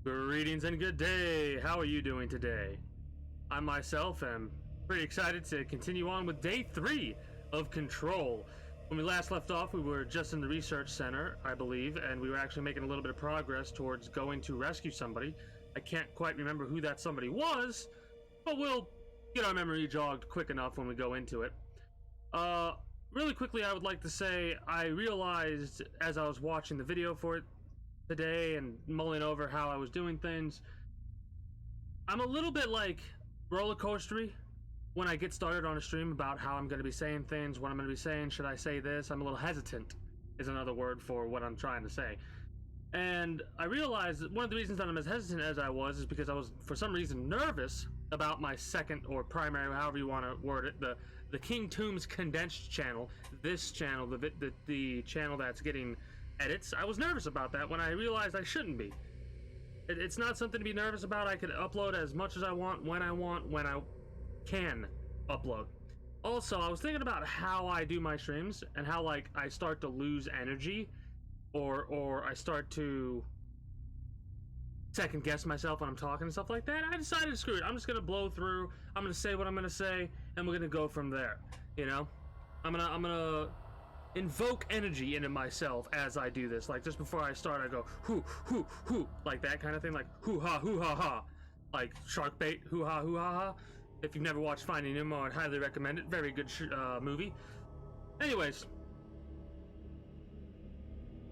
Greetings and good day. How are you doing today? I myself am pretty excited to continue on with day 3 of Control. When we last left off, we were just in the research center, I believe, and we were actually making a little bit of progress towards going to rescue somebody. I can't quite remember who that somebody was, but we'll get our memory jogged quick enough when we go into it. Really quickly, I would like to say I realized as I was watching the video for it today and mulling over how I was doing things, I'm a little bit like roller coastery when I get started on a stream about how I'm going to be saying things, what I'm going to be saying, should I say this? I'm a little hesitant is another word for what I'm trying to say. And I realized that one of the reasons that I'm as hesitant as I was is because I was, for some reason, nervous about my second or primary, however you want to word it, the King Tombs condensed channel, this channel, the channel that's getting edits. I was nervous about that when I realized I shouldn't be. It's not something to be nervous about. I could upload as much as I want, when I can upload. Also, I was thinking about how I do my streams and how, like, I start to lose energy or I start to second guess myself when I'm talking and stuff like that. I decided, screw it, I'm just gonna blow through. I'm gonna say what I'm gonna say, and we're gonna go from there. You know, I'm gonna invoke energy into myself as I do this. Like, just before I start, I go hoo hoo hoo, like that kind of thing, like hoo ha ha, like shark bait, hoo ha ha. If you've never watched Finding Nemo, I'd highly recommend it. Very good movie. Anyways,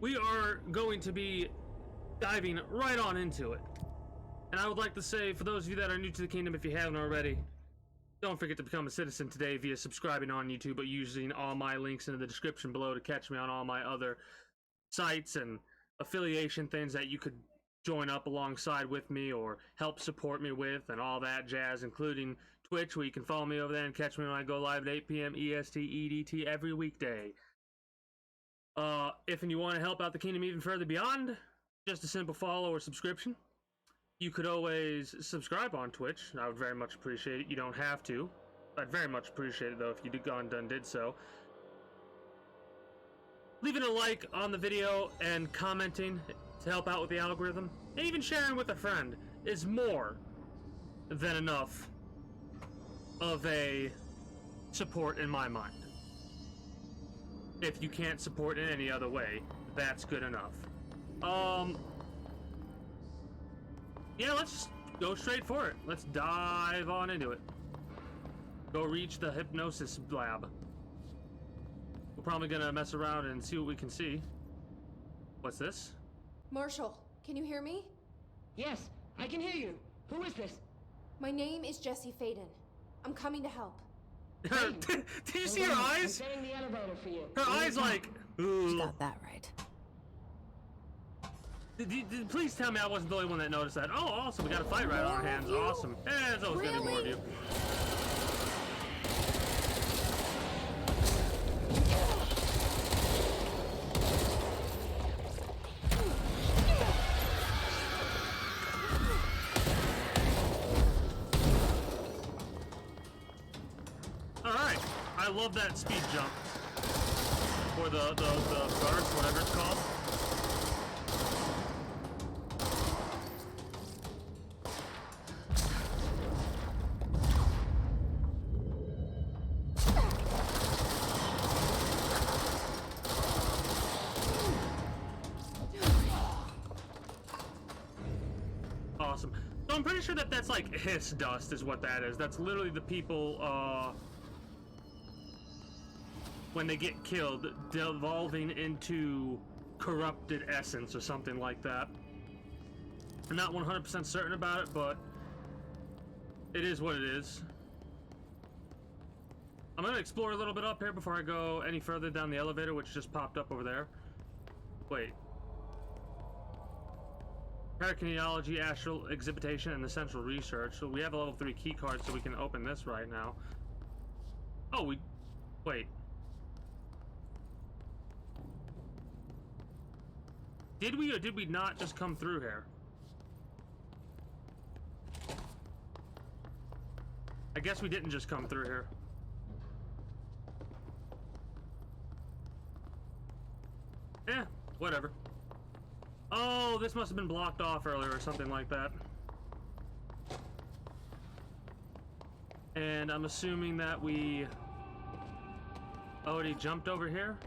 we are going to be diving right on into it. And I would like to say, for those of you that are new to the kingdom, if you haven't already, don't forget to become a citizen today via subscribing on YouTube, but using all my links in the description below to catch me on all my other sites and affiliation things that you could join up alongside with me or help support me with and all that jazz, including Twitch, where you can follow me over there and catch me when I go live at 8 p.m. EST EDT every weekday. If you want to help out the kingdom even further beyond just a simple follow or subscription, you could always subscribe on Twitch. I would very much appreciate it. You don't have to. I'd very much appreciate it, though, if you did so. Leaving a like on the video and commenting to help out with the algorithm, and even sharing with a friend, is more than enough of a support in my mind. If you can't support in any other way, that's good enough. Yeah, let's just go straight for it. Let's dive on into it. Go reach the hypnosis lab. We're probably gonna mess around and see what we can see. What's this? Marshall, can you hear me? Yes, I can hear you. Who is this? My name is Jesse Faden. I'm coming to help. Did you see her eyes? I'm setting the elevator for you. Her eyes like... You got that right. Please tell me I wasn't the only one that noticed that. Oh, awesome. We got a fight right on our hands. Awesome. Yeah, there's always going to be more of you. Alright. I love that speed jump. Or the burst, whatever it's called. Awesome. So I'm pretty sure that that's like hiss dust is what that is. That's literally the people, when they get killed, devolving into corrupted essence or something like that. I'm not 100% certain about it, but it is what it is. I'm gonna explore a little bit up here before I go any further down the elevator, which just popped up over there. Wait. Parakineology, astral exhibition, and essential research. So we have a level 3 key card, so we can open this right now. Oh, wait. Did we or did we not just come through here? I guess we didn't just come through here. Yeah, whatever. Oh, this must have been blocked off earlier or something like that. And I'm assuming that we already jumped over here.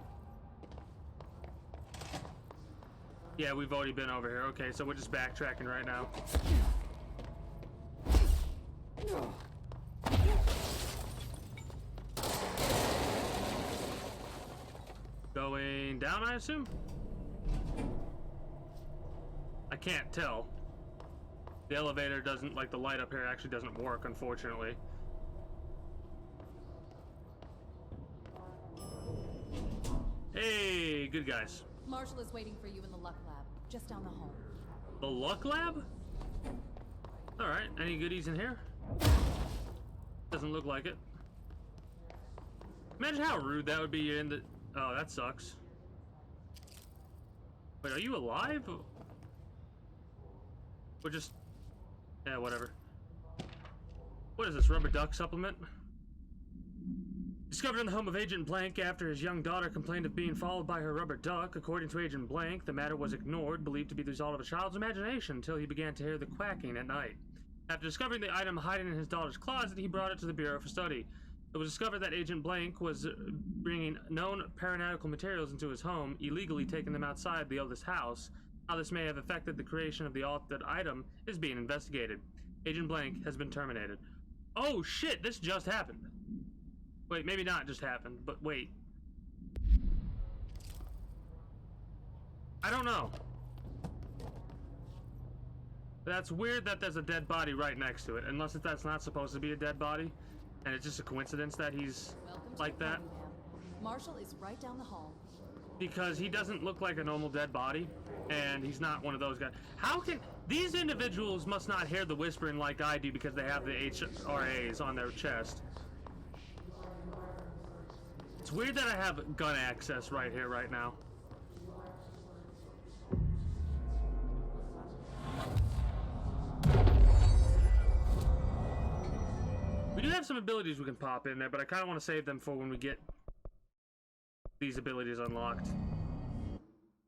Yeah, we've already been over here. Okay, so we're just backtracking right now. Going down, I assume? I can't tell. The elevator doesn't, like the light up here actually doesn't work, unfortunately. Hey, good guys. Marshall is waiting for you in the Luck Lab, just down the hall. The Luck Lab? Alright, any goodies in here? Doesn't look like it. Imagine how rude that would be. You're in the... Oh, that sucks. Wait, are you alive? Or just... Yeah, whatever. What is this, rubber duck supplement? Discovered in the home of Agent Blank after his young daughter complained of being followed by her rubber duck. According to Agent Blank, the matter was ignored, believed to be the result of a child's imagination, until he began to hear the quacking at night. After discovering the item hiding in his daughter's closet, he brought it to the Bureau for study. It was discovered that Agent Blank was bringing known paranormal materials into his home, illegally taking them outside the eldest house. How this may have affected the creation of the altered item is being investigated. Agent Blank has been terminated. Oh shit, this just happened. Wait, maybe not just happened, but wait. I don't know. That's weird that there's a dead body right next to it, unless that's not supposed to be a dead body, and it's just a coincidence that he's like that. Marshall is right down the hall. Because he doesn't look like a normal dead body, and he's not one of those guys. How can... These individuals must not hear the whispering like I do because they have the HRAs on their chest. It's weird that I have gun access right here, right now. We do have some abilities we can pop in there, but I kind of want to save them for when we get these abilities unlocked.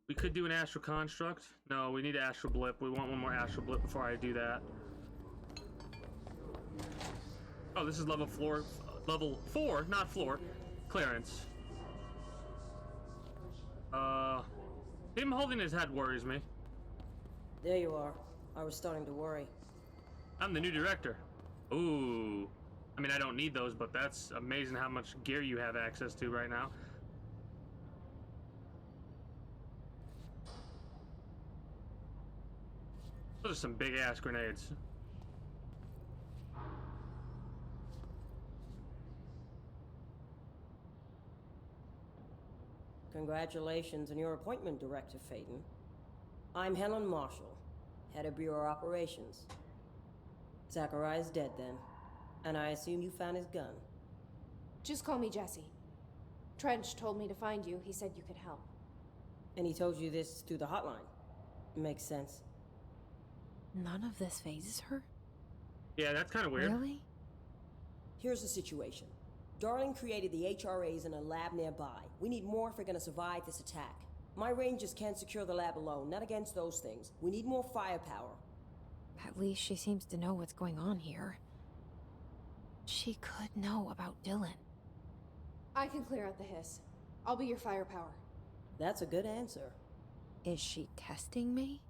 We could do an astral construct. No, we need an astral blip. We want one more astral blip before I do that. Oh, this is level 4, not floor. Clearance. Him holding his head worries me. There you are. I was starting to worry. I'm the new director. Ooh. I mean, I don't need those, but that's amazing how much gear you have access to right now. Those are some big-ass grenades. Congratulations on your appointment, Director Phaeton. I'm Helen Marshall, head of Bureau Operations. Zachariah's dead then, and I assume you found his gun. Just call me Jesse. Trench told me to find you. He said you could help. And he told you this through the hotline. Makes sense. None of this phases her? Yeah, that's kind of weird. Really? Here's the situation. Darling created the HRAs in a lab nearby. We need more if we're gonna survive this attack. My rangers can't secure the lab alone, not against those things. We need more firepower. At least she seems to know what's going on here. She could know about Dylan. I can clear out the hiss. I'll be your firepower. That's a good answer. Is she testing me?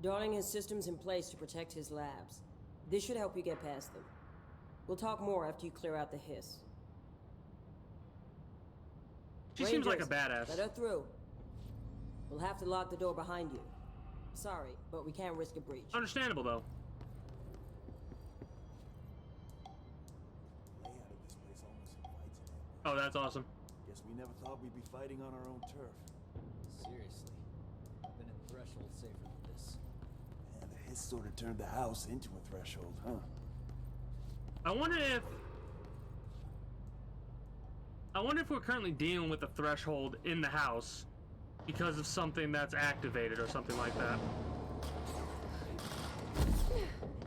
Darling has systems in place to protect his labs. This should help you get past them. We'll talk more after you clear out the hiss. She seems like a Rangers, badass. let her through. We'll have to lock the door behind you. Sorry, but we can't risk a breach. Understandable, though. Layout of this place almost invites it in. Oh, that's awesome. Guess we never thought we'd be fighting on our own turf. Seriously. I've been in Threshold safer than this. And the hiss sort of turned the house into a threshold, huh? I wonder if we're currently dealing with a threshold in the house because of something that's activated or something like that.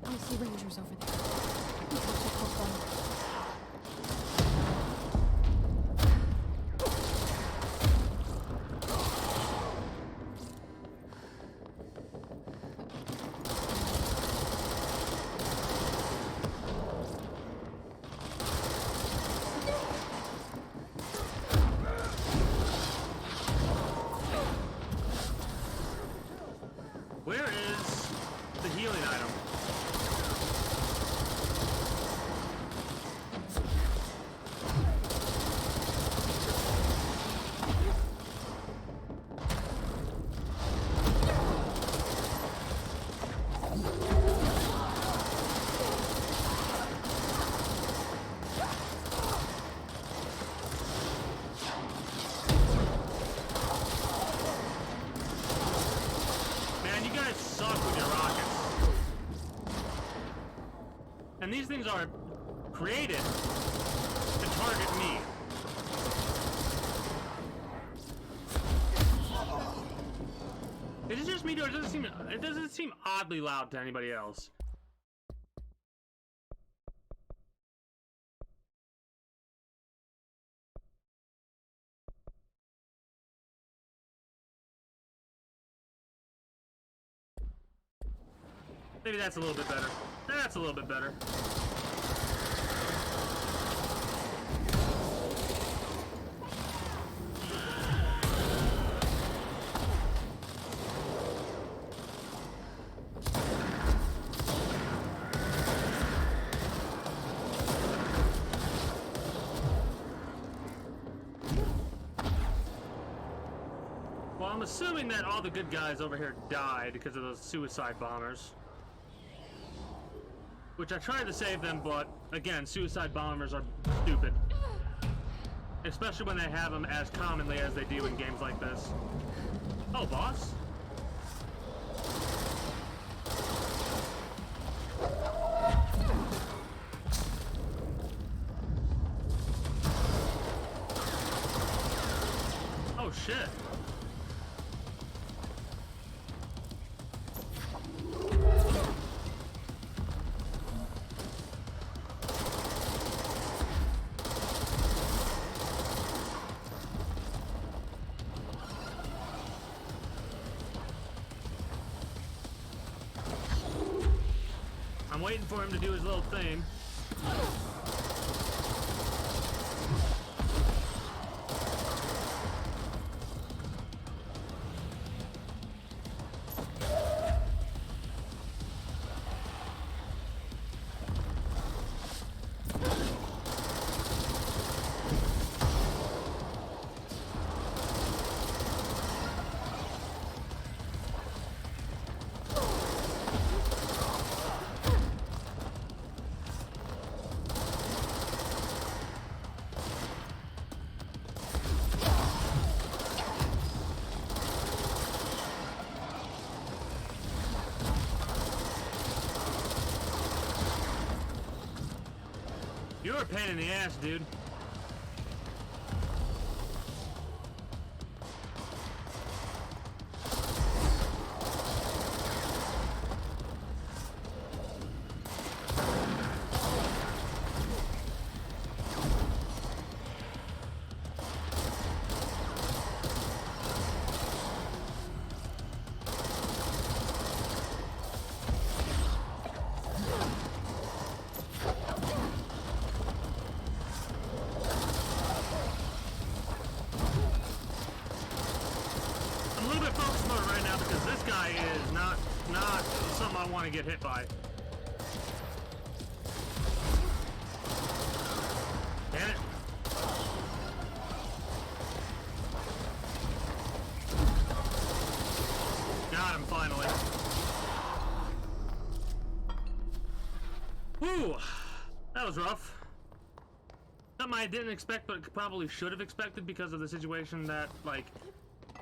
I see rangers over there. Let's go check what's going on. is the healing item. And these things are created to target me. Is it just me, or it doesn't seem oddly loud to anybody else? Maybe that's a little bit better. That's a little bit better. Well, I'm assuming that all the good guys over here died because of those suicide bombers. Which I tried to save them, but again, suicide bombers are stupid. Especially when they have them as commonly as they do in games like this. Oh, boss? Oh, shit. I'm waiting for him to do his little thing. You're a pain in the ass, dude. Is not something I want to get hit by. Damn it. Got him finally. Whew. That was rough. Something I didn't expect, but probably should have expected because of the situation that, like,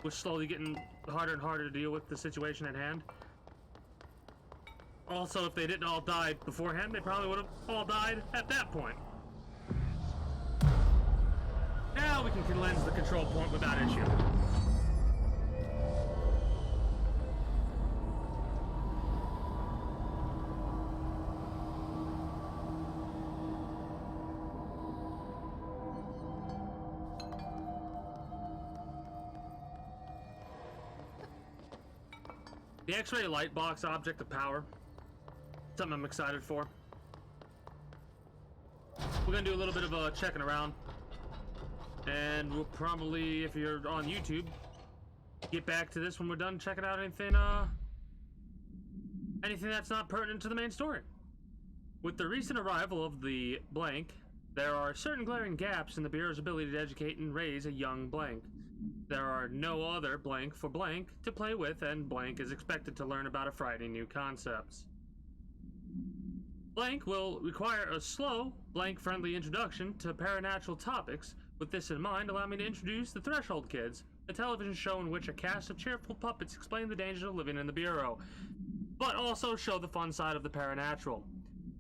was slowly getting harder and harder to deal with the situation at hand. Also, if they didn't all die beforehand, they probably would have all died at that point. Now we can cleanse the control point without issue. The X-ray light box object of power. Something I'm excited for. We're gonna do a little bit of checking around. And we'll probably, if you're on YouTube, get back to this when we're done checking out anything anything that's not pertinent to the main story. With the recent arrival of the blank, there are certain glaring gaps in the Bureau's ability to educate and raise a young blank. There are no other blank for blank to play with, and blank is expected to learn about a frightening new concepts. Blank will require a slow, blank-friendly introduction to paranatural topics. With this in mind, allow me to introduce The Threshold Kids, a television show in which a cast of cheerful puppets explain the dangers of living in the Bureau, but also show the fun side of the paranatural.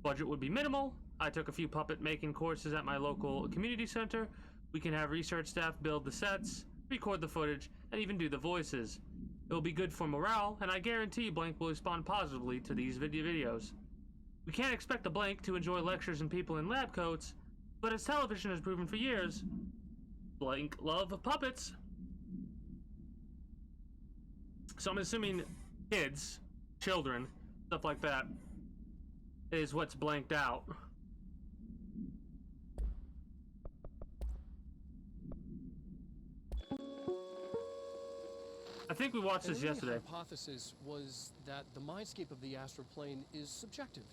Budget would be minimal. I took a few puppet making courses at my local community center. We can have research staff build the sets, record the footage, and even do the voices. It will be good for morale, and I guarantee Blank will respond positively to these videos. We can't expect a Blank to enjoy lectures and people in lab coats, but as television has proven for years, Blank love puppets. So I'm assuming kids, children, stuff like that, is what's blanked out. I think we watched this yesterday. The hypothesis was that the mindscape of the astral plane is subjective,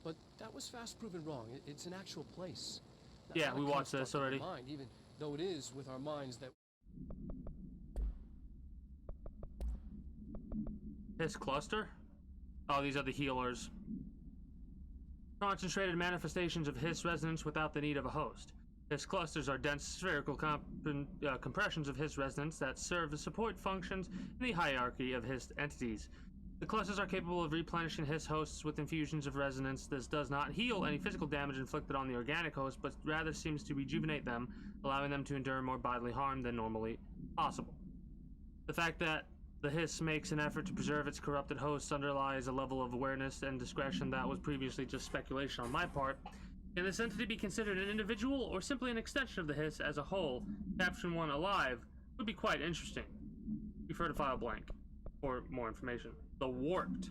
but that was fast proven wrong. It's an actual place. Yeah, Not we a watched construct this of the already. Mind, even though it is with our minds that. Hiss cluster? Oh, these are the healers. Concentrated manifestations of Hiss resonance without the need of a host. Hiss clusters are dense spherical compressions of Hiss resonance that serve as support functions in the hierarchy of Hiss entities. The clusters are capable of replenishing Hiss hosts with infusions of resonance. This does not heal any physical damage inflicted on the organic host, but rather seems to rejuvenate them, allowing them to endure more bodily harm than normally possible. The fact that the Hiss makes an effort to preserve its corrupted hosts underlies a level of awareness and discretion that was previously just speculation on my part. Can this entity be considered an individual or simply an extension of the Hiss as a whole? Capturing one alive would be quite interesting. Refer to file blank for more information. The Warped.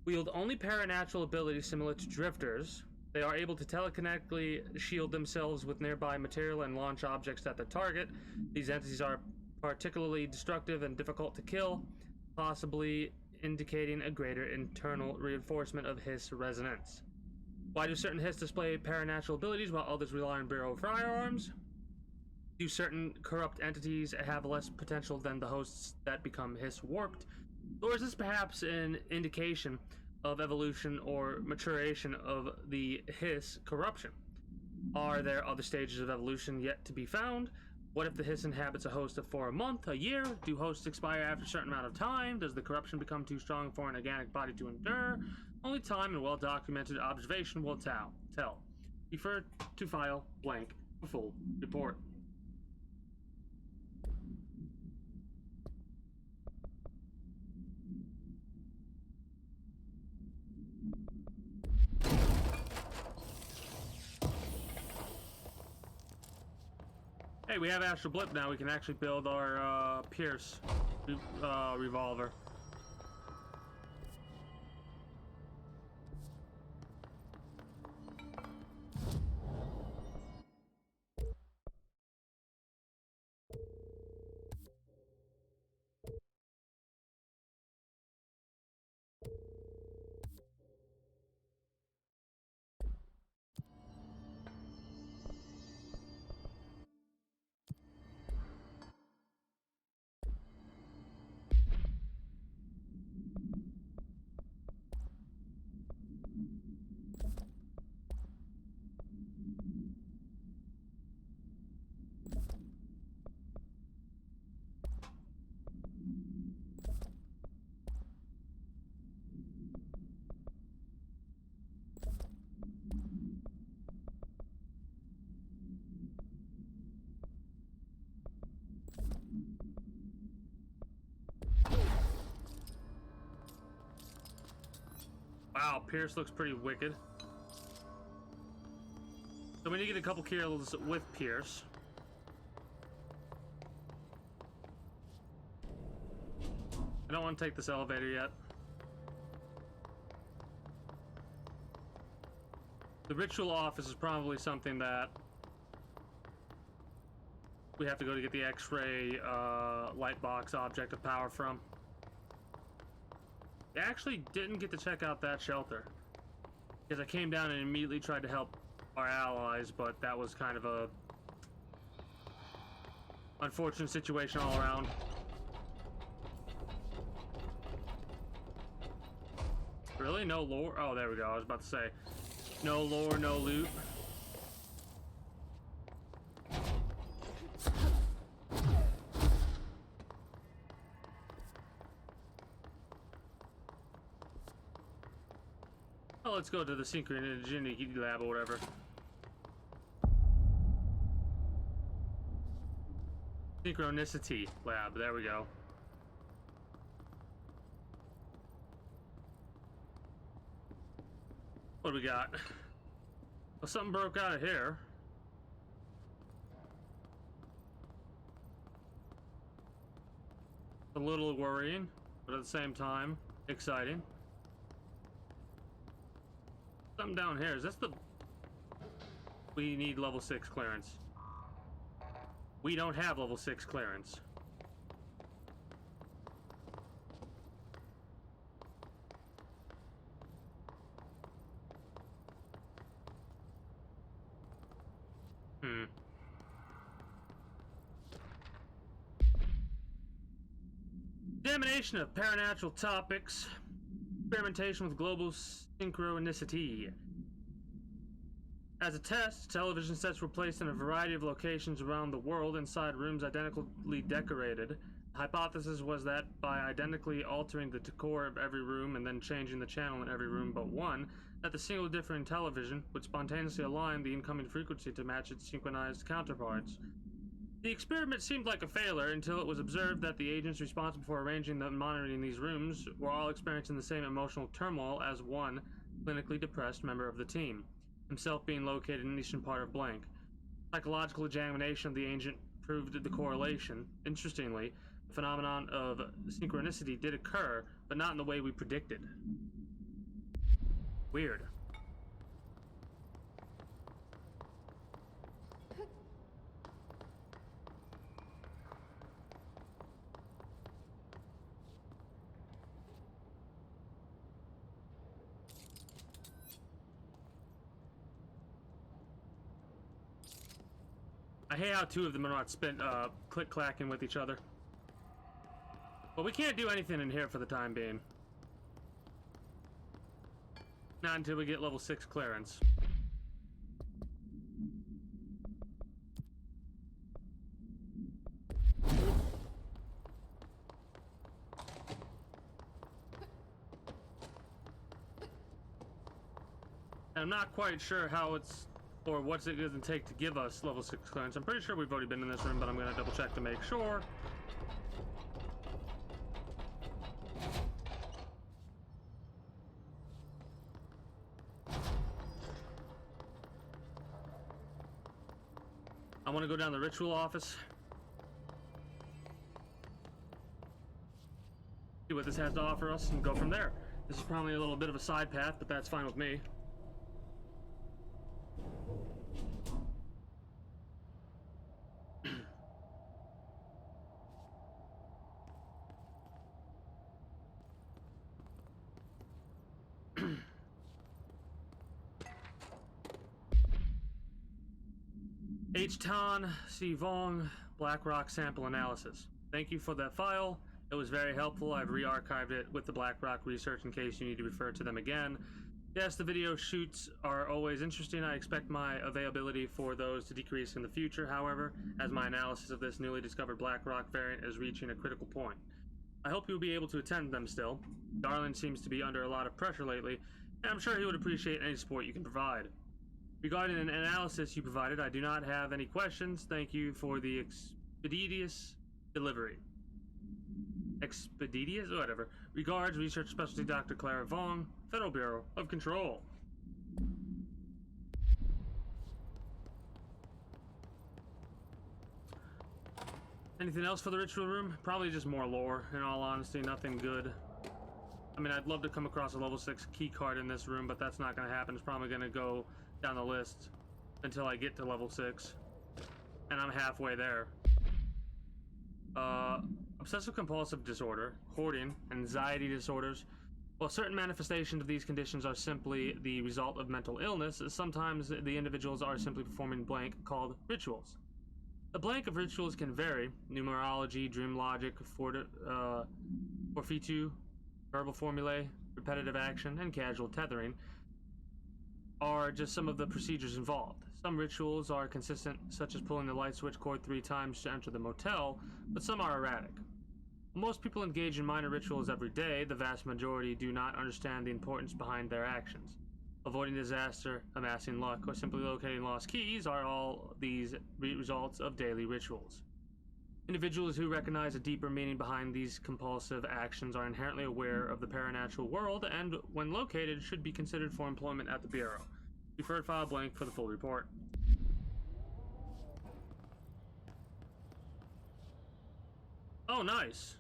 Wield only paranatural abilities similar to drifters. They are able to telekinetically shield themselves with nearby material and launch objects at the target. These entities are particularly destructive and difficult to kill, possibly indicating a greater internal reinforcement of Hiss resonance. Why do certain Hiss display paranatural abilities while others rely on Bureau firearms? Do certain corrupt entities have less potential than the hosts that become Hiss warped? Or is this perhaps an indication of evolution or maturation of the Hiss corruption? Are there other stages of evolution yet to be found? What if the Hiss inhabits a host for a month, a year? Do hosts expire after a certain amount of time? Does the corruption become too strong for an organic body to endure? Only time and well-documented observation will tell. Refer to file blank for full report. Hey, we have Astral Blip now. We can actually build our Pierce revolver. Wow, Pierce looks pretty wicked. So we need to get a couple kills with Pierce. I don't want to take this elevator yet. The ritual office is probably something that we have to go to get the X-ray light box object of power from. I actually didn't get to check out that shelter. Because I came down and immediately tried to help our allies, but that was kind of a unfortunate situation all around. Really? No lore? Oh, there we go. I was about to say. No lore, no loot. Oh, let's go to the synchronicity lab or whatever. Synchronicity lab. There we go. What do we got? Well, something broke out of here. A little worrying, but at the same time, exciting. Something down here. Is this the... We need level 6 clearance. We don't have level 6 clearance. Examination of paranatural topics. Experimentation with global synchronicity. As a test, television sets were placed in a variety of locations around the world inside rooms identically decorated. The hypothesis was that by identically altering the decor of every room and then changing the channel in every room but one, that the single different television would spontaneously align the incoming frequency to match its synchronized counterparts. The experiment seemed like a failure until it was observed that the agents responsible for arranging and monitoring these rooms were all experiencing the same emotional turmoil as one clinically depressed member of the team, himself being located in the eastern part of Blank. Psychological examination of the agent proved the correlation. Interestingly, the phenomenon of synchronicity did occur, but not in the way we predicted. Weird. I hate how two of them are not click-clacking with each other. But we can't do anything in here for the time being. Not until we get level 6 clearance. And I'm not quite sure how it's... or what's it gonna take to give us level 6 clearance. I'm pretty sure we've already been in this room, but I'm gonna double check to make sure. I want to go down the ritual office. See what this has to offer us and go from there. This is probably a little bit of a side path, but that's fine with me. H-Ton, C. Vong, BlackRock sample analysis. Thank you for that file. It was very helpful. I've re-archived it with the BlackRock research in case you need to refer to them again. Yes, the video shoots are always interesting. I expect my availability for those to decrease in the future, however, as my analysis of this newly discovered BlackRock variant is reaching a critical point. I hope you'll be able to attend them still. Darlin seems to be under a lot of pressure lately, and I'm sure he would appreciate any support you can provide. Regarding an analysis you provided, I do not have any questions. Thank you for the expeditious delivery. Expeditious? Whatever. Regards, Research Specialty Dr. Clara Vong, Federal Bureau of Control. Anything else for the ritual room? Probably just more lore, in all honesty, nothing good. I mean, I'd love to come across a level 6 key card in this room, but that's not going to happen. It's probably going to go down the list until I get to level 6. And I'm halfway there. Obsessive compulsive disorder, hoarding, anxiety disorders, While certain manifestations of these conditions are simply the result of mental illness, sometimes the individuals are simply performing blank called rituals. The blank of rituals can vary. Numerology, dream logic, forfeitu, verbal formulae, repetitive action, and casual tethering are just some of the procedures involved. Some rituals are consistent, such as pulling the light switch cord 3 times to enter the motel, but some are erratic. Most people engage in minor rituals every day. The vast majority do not understand the importance behind their actions. Avoiding disaster, amassing luck, or simply locating lost keys are all these results of daily rituals. Individuals who recognize a deeper meaning behind these compulsive actions are inherently aware of the paranatural world and, when located, should be considered for employment at the Bureau. Referred file blank for the full report. Oh, nice.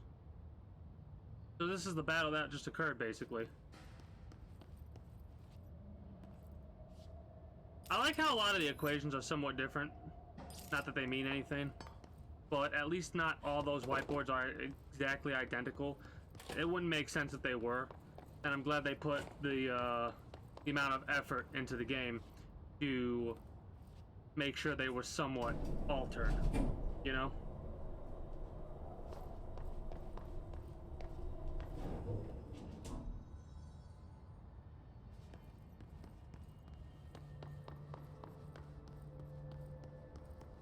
So this is the battle that just occurred, basically. I like how a lot of the equations are somewhat different. Not that they mean anything, but at least not all those whiteboards are exactly identical. It wouldn't make sense if they were, and I'm glad they put the amount of effort into the game to make sure they were somewhat altered, you know?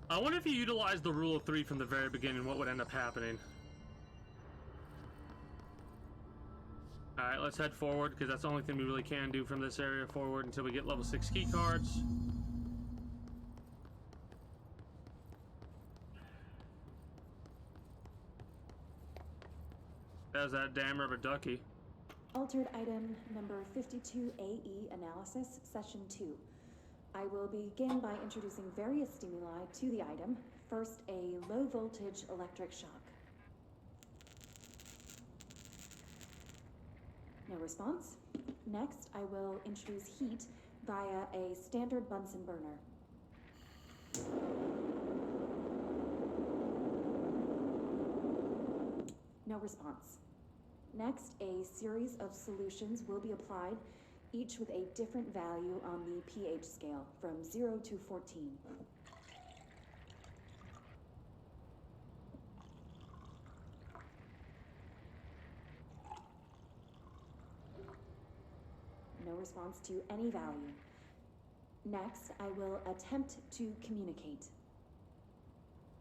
I wonder if you utilized the rule of 3 from the very beginning, what would end up happening? Alright, let's head forward, because that's the only thing we really can do from this area forward until we get level 6 key cards. There's that damn rubber ducky. Altered item number 52AE analysis, session 2. I will begin by introducing various stimuli to the item. First, a low voltage electric shock. No response. Next, I will introduce heat via a standard Bunsen burner. No response. Next, a series of solutions will be applied, each with a different value on the pH scale, from 0 to 14. No response to any value. Next, I will attempt to communicate.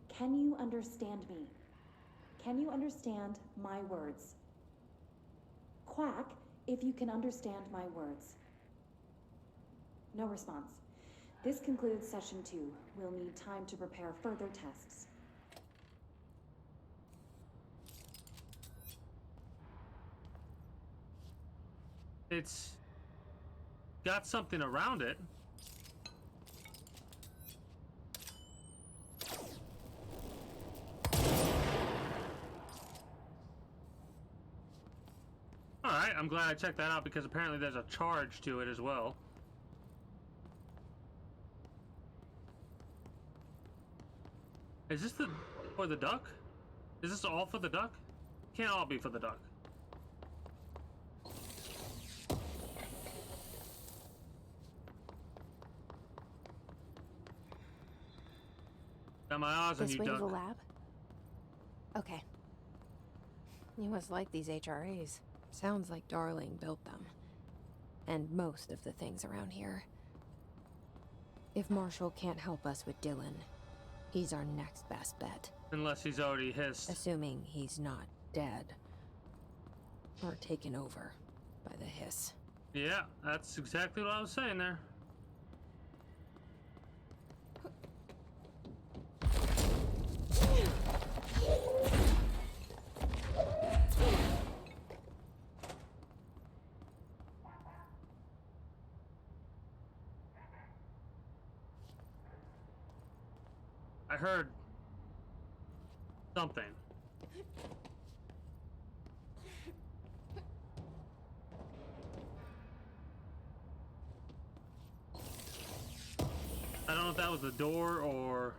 Can you understand me? Can you understand my words? Quack if you can understand my words. No response. This concludes session 2. We'll need time to prepare further tests. It's got something around it. Alright, I'm glad I checked that out because apparently there's a charge to it as well. Is this for the duck? Is this all for the duck? Can't all be for the duck. Got my eyes on This you, way to duck. the lab? Okay. You must like these HRAs. Sounds like Darling built them. And most of the things around here. If Marshall can't help us with Dylan, he's our next best bet. Unless he's already hissed. Assuming he's not dead. Or taken over by the hiss. Yeah, that's exactly what I was saying there. I heard something. I don't know if that was the door or...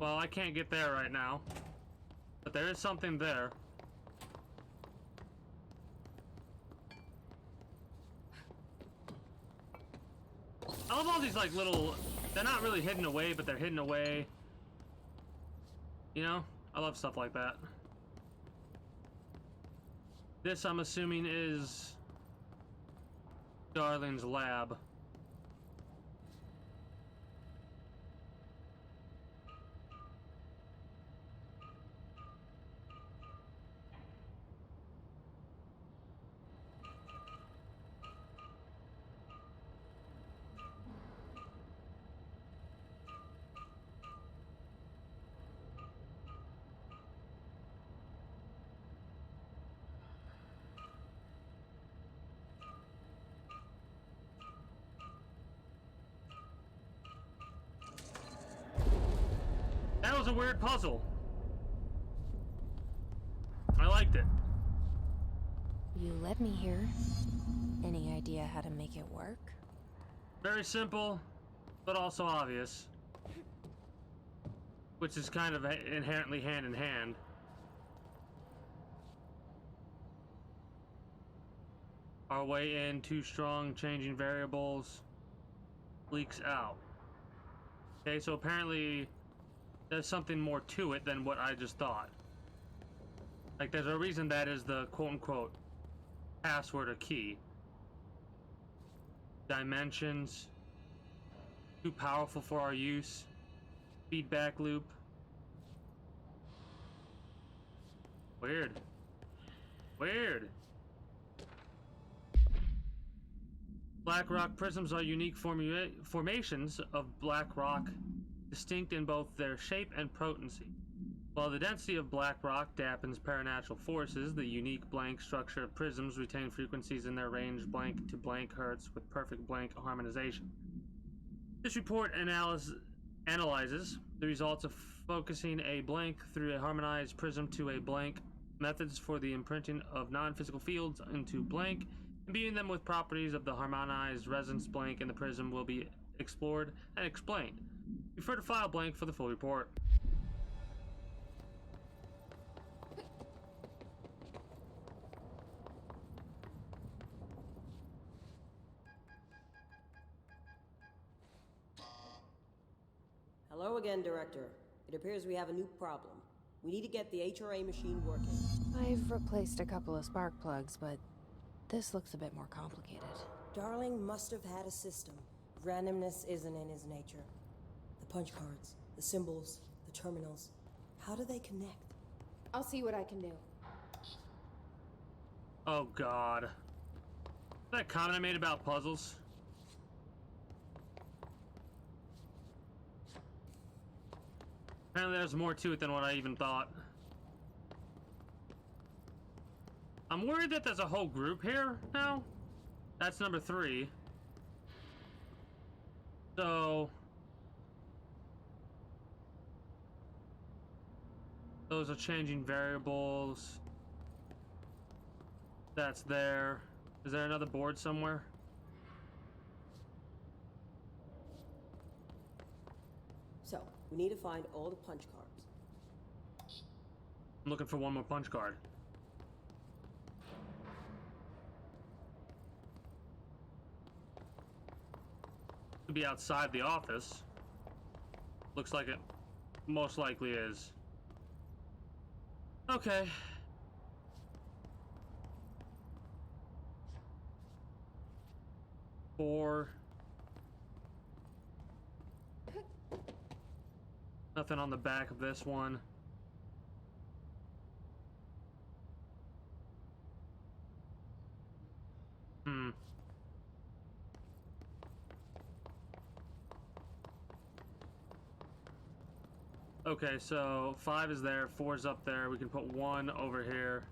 Well, I can't get there right now, but there is something there. I love all these like little, they're not really hidden away, but they're hidden away. You know, I love stuff like that. This, I'm assuming, is Darling's lab. That was a weird puzzle. I liked it. You led me here. Any idea how to make it work? Very simple, but also obvious. Which is kind of inherently hand in hand. Our way in, too strong, changing variables, leaks out. Okay, so apparently there's something more to it than what I just thought. Like, there's a reason that is the quote-unquote password or key. Dimensions. Too powerful for our use. Feedback loop. Weird. Weird. Black rock prisms are unique formations of black rock, distinct in both their shape and potency. While the density of black rock dampens paranatural forces, the unique blank structure of prisms retain frequencies in their range blank to blank hertz with perfect blank harmonization. This report analyzes the results of focusing a blank through a harmonized prism to a blank, methods for the imprinting of non-physical fields into blank, imbuing them with properties of the harmonized resonance blank in the prism will be explored and explained. Refer to file blank for the full report. Hello again, Director. It appears we have a new problem. We need to get the HRA machine working. I've replaced a couple of spark plugs, but this looks a bit more complicated. Darling must have had a system. Randomness isn't in his nature. The punch cards, the symbols, the terminals. How do they connect? I'll see what I can do. Oh god. That comment I made about puzzles? Apparently there's more to it than what I even thought. I'm worried that there's a whole group here now. That's number 3. So those are changing variables. That's there. Is there another board somewhere? So, we need to find all the punch cards. I'm looking for one more punch card. Could be outside the office. Looks like it most likely is. Okay. Four. Nothing on the back of this one. Okay, so 5 is there, 4 is up there. We can put 1 over here.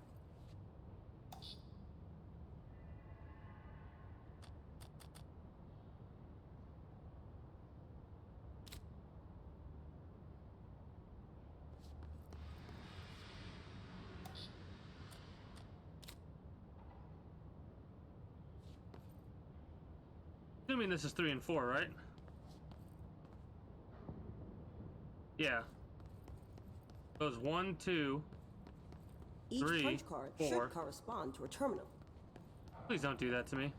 Assuming this is 3 and 4, right? Yeah. Goes 1, 2. Each 3, punch card 4. should correspond to a terminal. Please don't do that to me.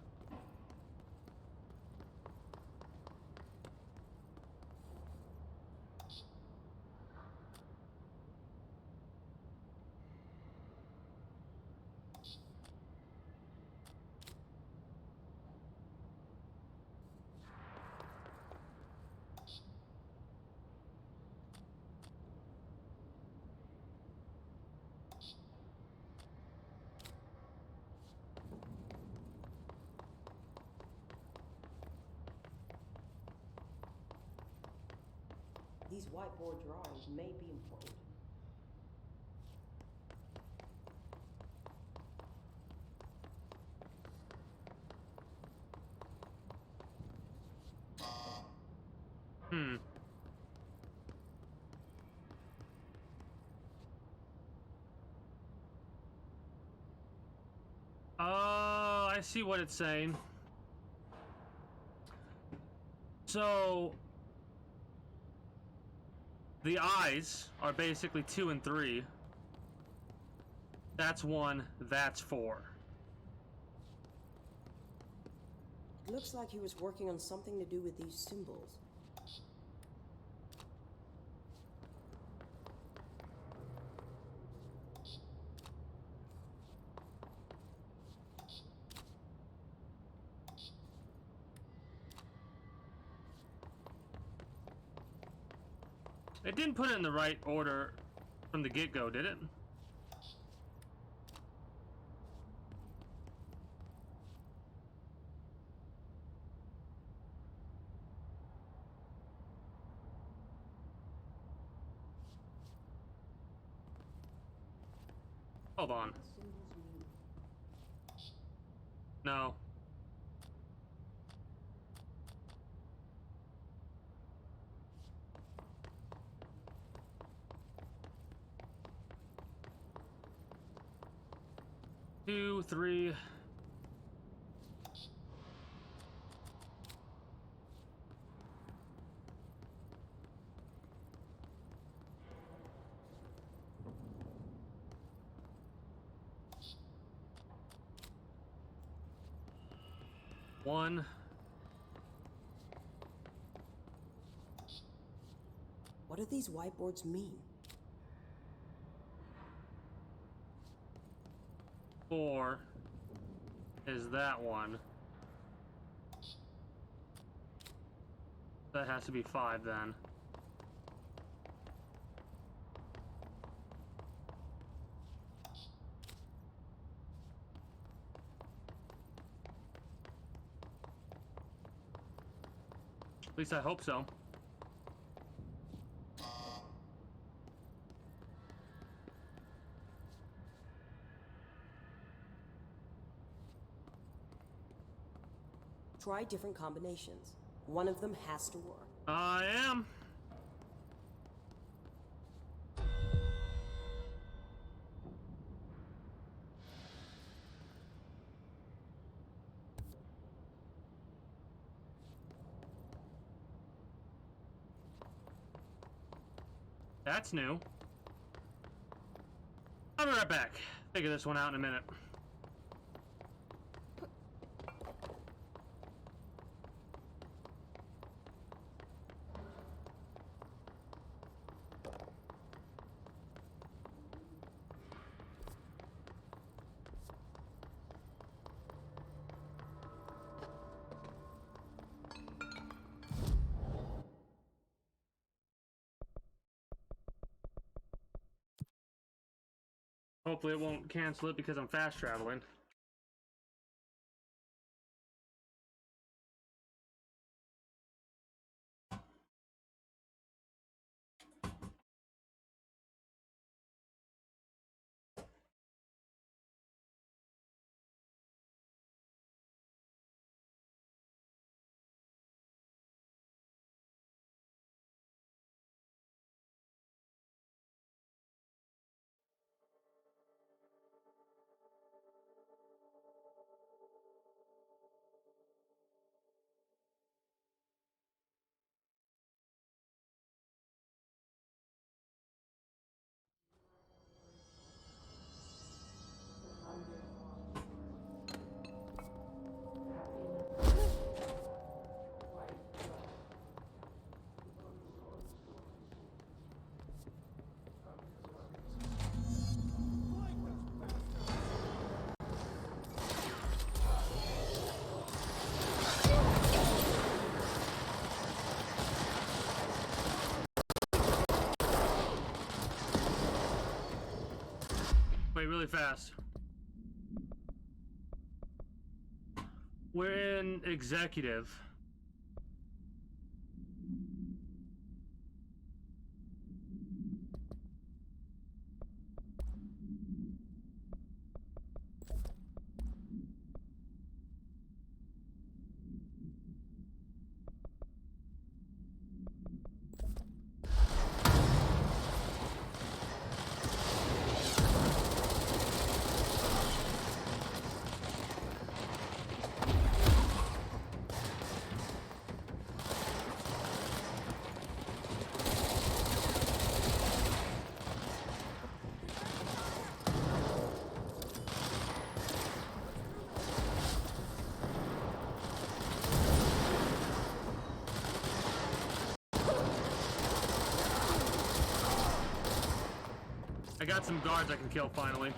These whiteboard drawings may be important. Hmm. I see what it's saying. So the eyes are basically 2 and 3. That's 1, that's 4. Looks like he was working on something to do with these symbols. It didn't put it in the right order from the get-go, did it? Hold on. No. Two, 3. One. What do these whiteboards mean? 4 is that one. That has to be 5 then. At least I hope so. Try different combinations. One of them has to work. I am. That's new. I'll be right back. Figure this one out in a minute. Hopefully it won't cancel it because I'm fast traveling. me really fast. We're in executive. I got some guards I can kill finally.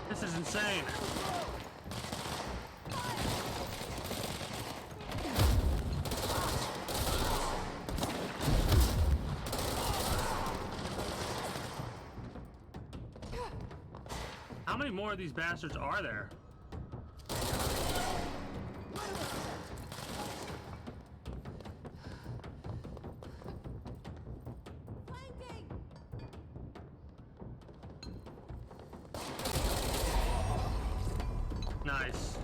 This is insane. How many more of these bastards are there? Nice.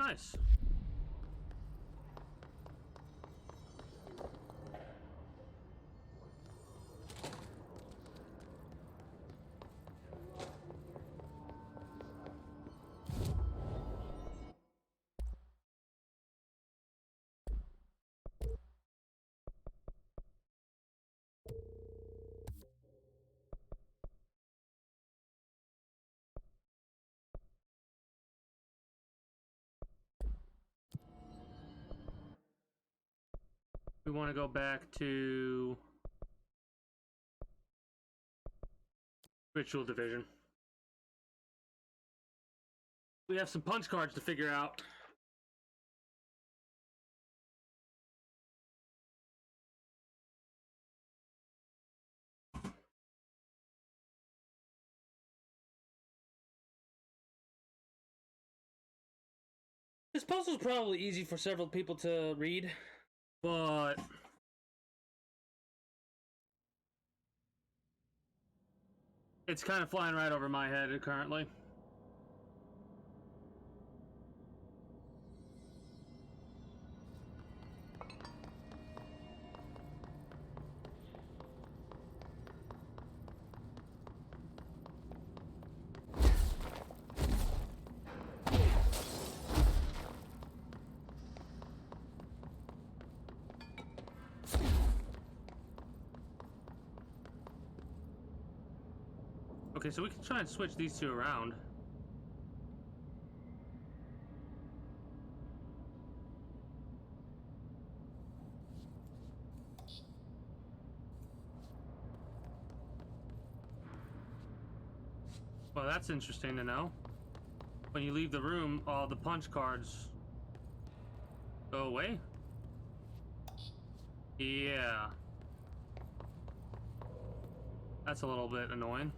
Nice. We want to go back to Ritual Division. We have some punch cards to figure out. This puzzle is probably easy for several people to read, but it's kind of flying right over my head currently. Okay, so we can try and switch these two around. Well, that's interesting to know. When you leave the room, all the punch cards go away? Yeah. That's a little bit annoying.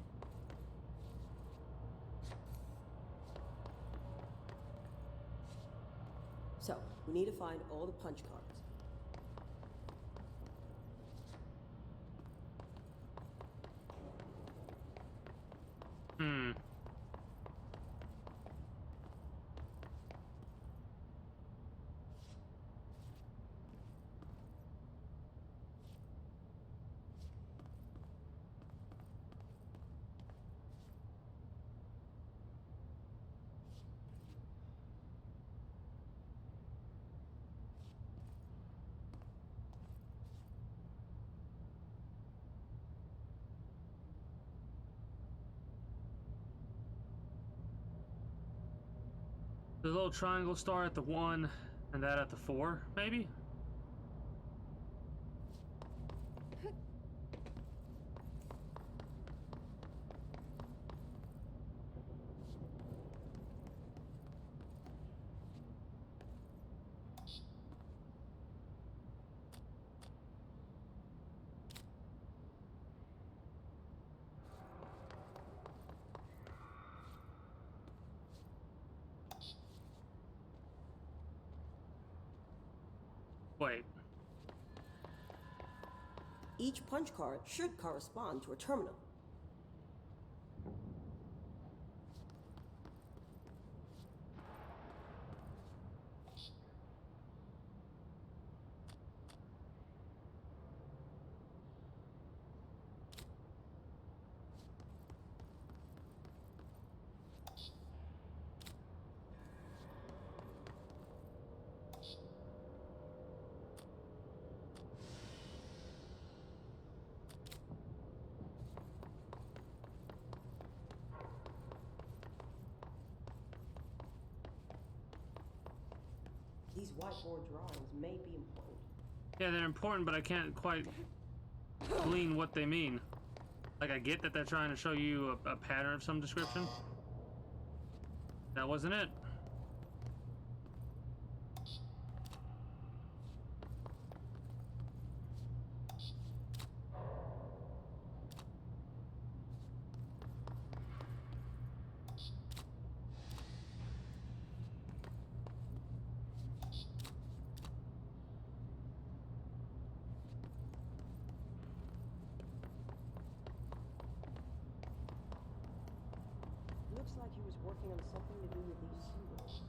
So, we need to find all the punch cards. Hmm. The little triangle star at the 1 and that at the 4, maybe? Wait. Each punch card should correspond to a terminal. These whiteboard drawings may be important. Yeah, they're important, but I can't quite glean what they mean. Like, I get that they're trying to show you a pattern of some description. That wasn't it. Looks like he was working on something to do with these symbols.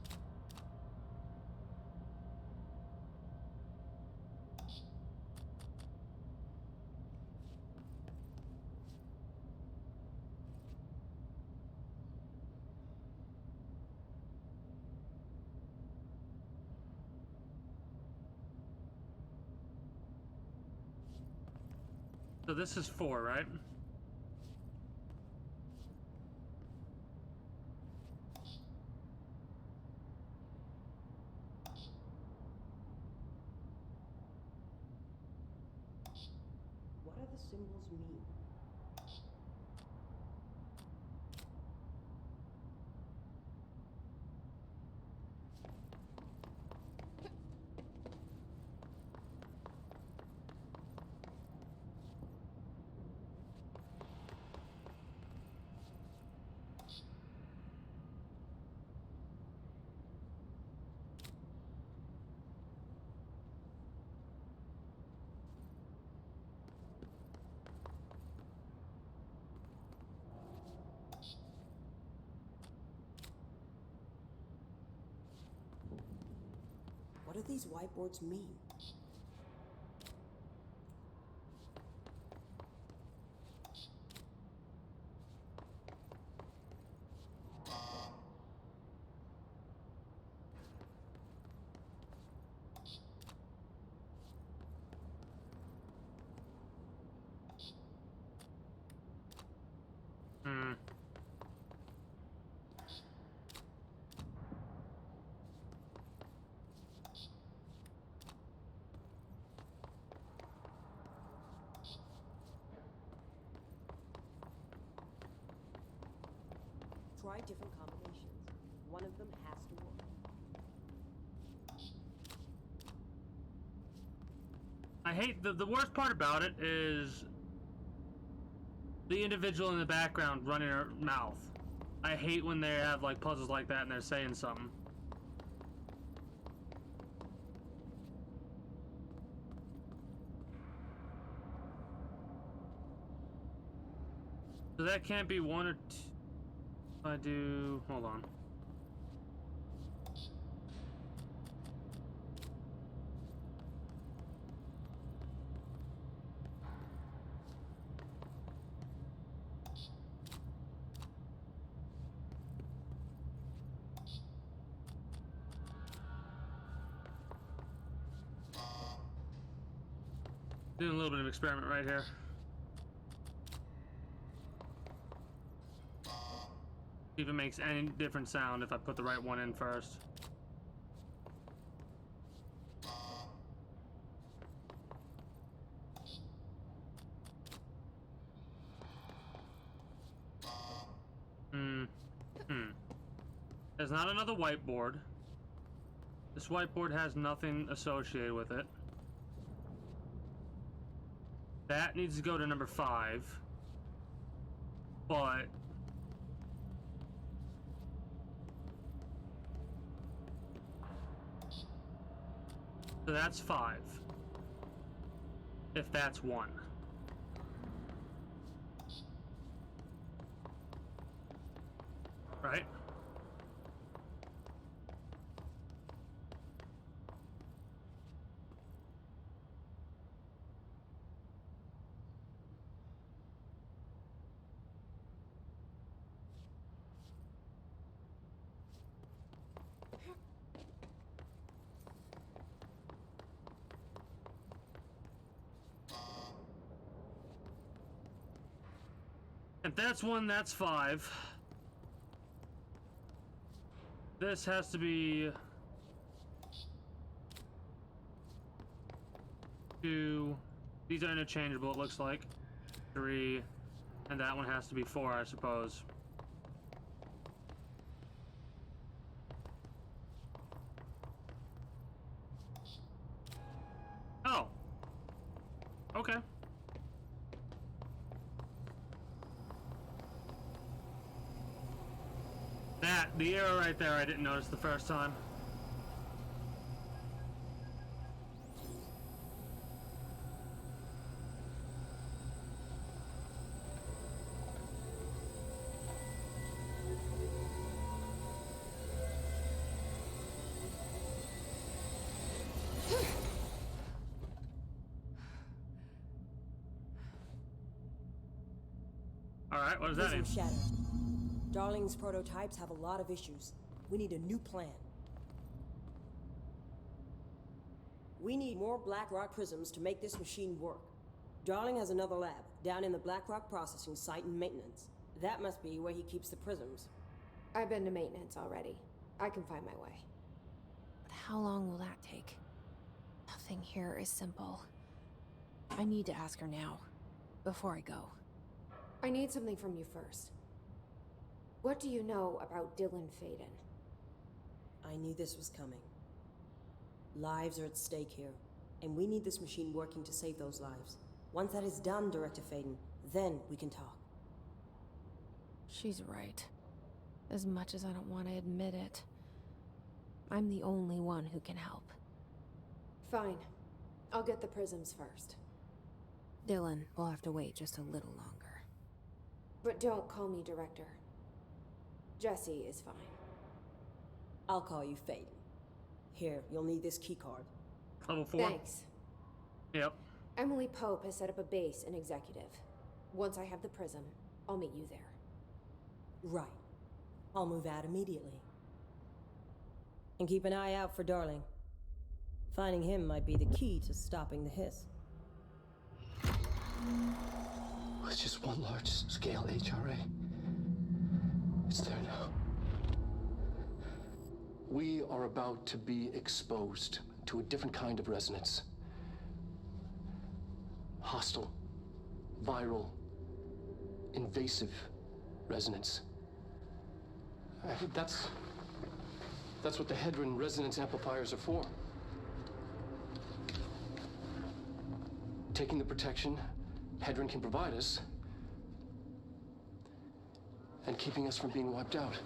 So this is 4, right? What do the symbols mean? What do these whiteboards mean? Hmm. try different combinations. One of them has to work. I hate the worst part about it is the individual in the background running her mouth. I hate when they have like puzzles like that and they're saying something. So that can't be one or two. I do. Hold on. Doing a little bit of experiment right here. See if it makes any different sound if I put the right one in first. There's not another whiteboard. This whiteboard has nothing associated with it. That needs to go to number 5. But so that's 5. If that's 1. Right? If that's 1, that's 5. This has to be 2. These are interchangeable, it looks like. 3. And that one has to be 4, I suppose. Oh. Okay. The arrow right there, I didn't notice the first time. All right, what does that mean? Shattered. Darling's prototypes have a lot of issues. We need a new plan. We need more Blackrock prisms to make this machine work. Darling has another lab, down in the Blackrock processing site and maintenance. That must be where he keeps the prisms. I've been to maintenance already. I can find my way. But how long will that take? Nothing here is simple. I need to ask her now, before I go. I need something from you first. What do you know about Dylan Faden? I knew this was coming. Lives are at stake here, and we need this machine working to save those lives. Once that is done, Director Faden, then we can talk. She's right. As much as I don't want to admit it, I'm the only one who can help. Fine. I'll get the prisms first. Dylan will have to wait just a little longer. But don't call me Director. Jesse is fine. I'll call you Faden. Here, you'll need this keycard. Level 4? Thanks. Yep. Emily Pope has set up a base in Executive. Once I have the prism, I'll meet you there. Right. I'll move out immediately. And keep an eye out for Darling. Finding him might be the key to stopping the hiss. It's just one large-scale HRA. It's there now. We are about to be exposed to a different kind of resonance. Hostile, viral, invasive resonance. That's what the Hedron resonance amplifiers are for. Taking the protection Hedron can provide us, and keeping us from being wiped out.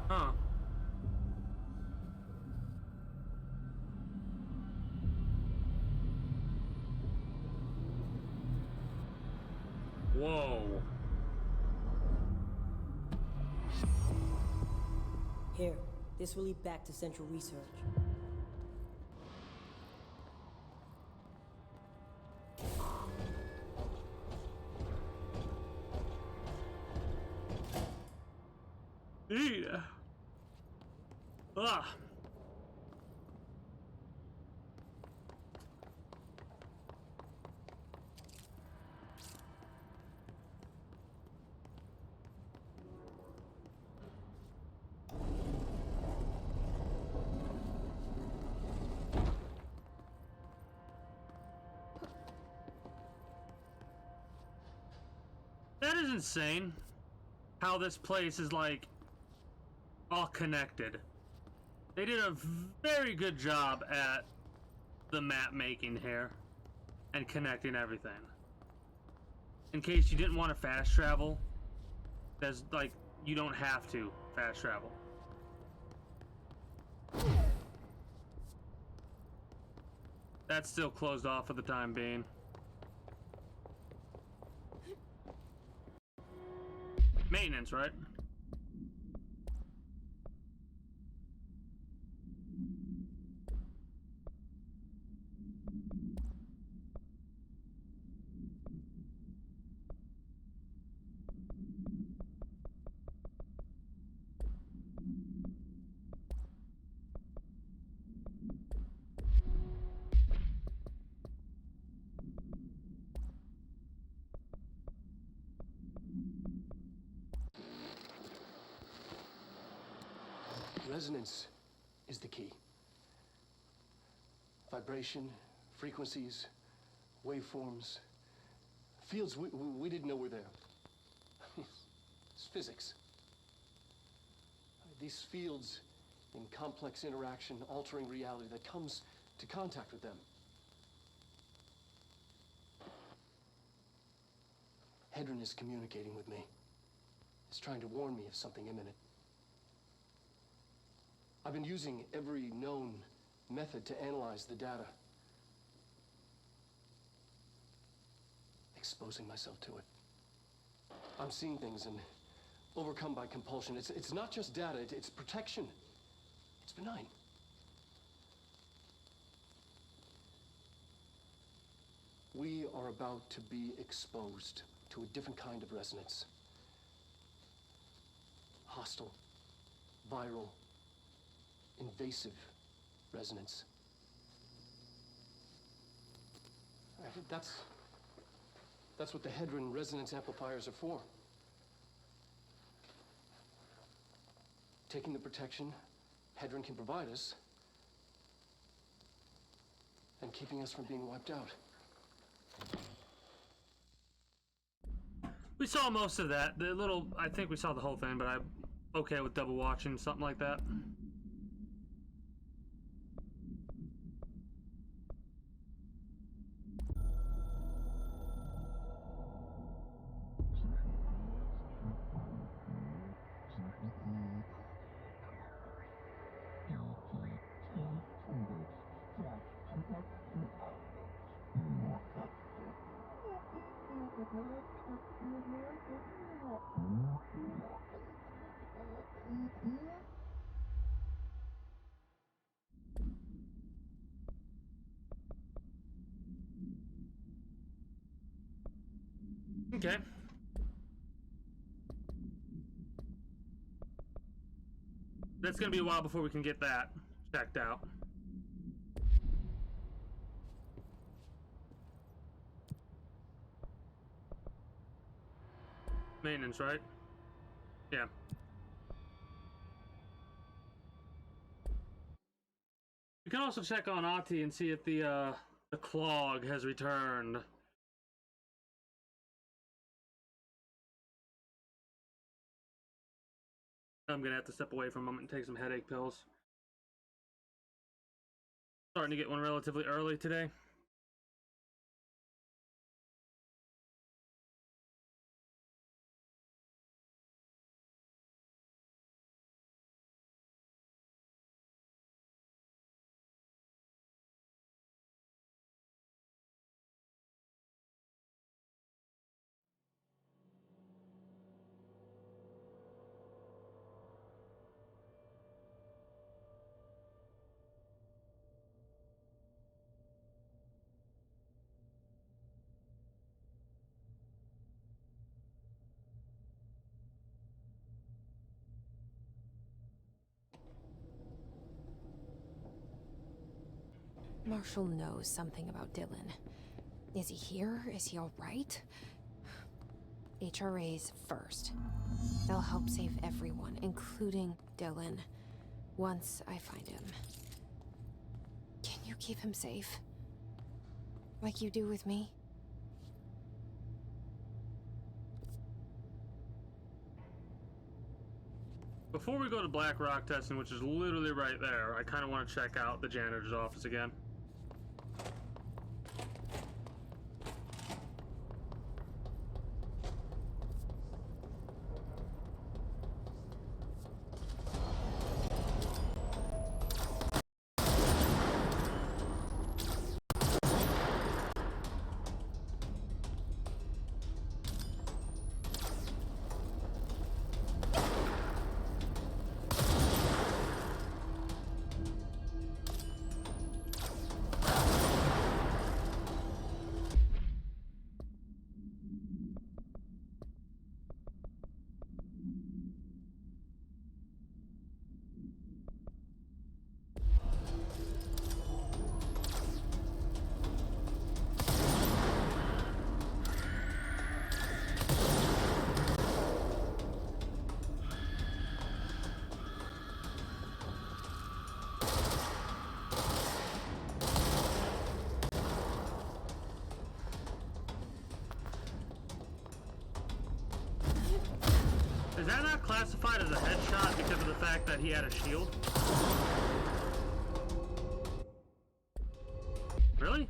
Huh. Whoa. Here, this will lead back to Central Research. Yeah. Ah. That is insane. How this place is like all connected. They did a very good job at the map making here and connecting everything. In case you didn't want to fast travel, there's like, you don't have to fast travel. That's still closed off for the time being. Maintenance, right? Resonance is the key. Vibration, frequencies, waveforms, fields we didn't know were there. It's physics. These fields in complex interaction, altering reality that comes to contact with them. Hedron is communicating with me. It's trying to warn me of something imminent. I've been using every known method to analyze the data. Exposing myself to it. I'm seeing things and overcome by compulsion. It's not just data, it's protection. It's benign. We are about to be exposed to a different kind of resonance. Hostile, viral, invasive resonance. That's what the Hedron resonance amplifiers are for. Taking the protection Hedron can provide us, and keeping us from being wiped out. We saw most of that. I think we saw the whole thing, but I'm okay with double watching something like that. Okay. That's gonna be a while before we can get that checked out. Maintenance, right? Yeah. We can also check on Ahti and see if the clog has returned. I'm gonna have to step away for a moment and take some headache pills. Starting to get one relatively early today. Marshall knows something about Dylan. Is he here? Is he all right? HRAs first. They'll help save everyone, including Dylan, once I find him. Can you keep him safe? Like you do with me? Before we go to Black Rock Testing, which is literally right there, I kind of want to check out the janitor's office again. Is that not classified as a headshot because of the fact that he had a shield? Really?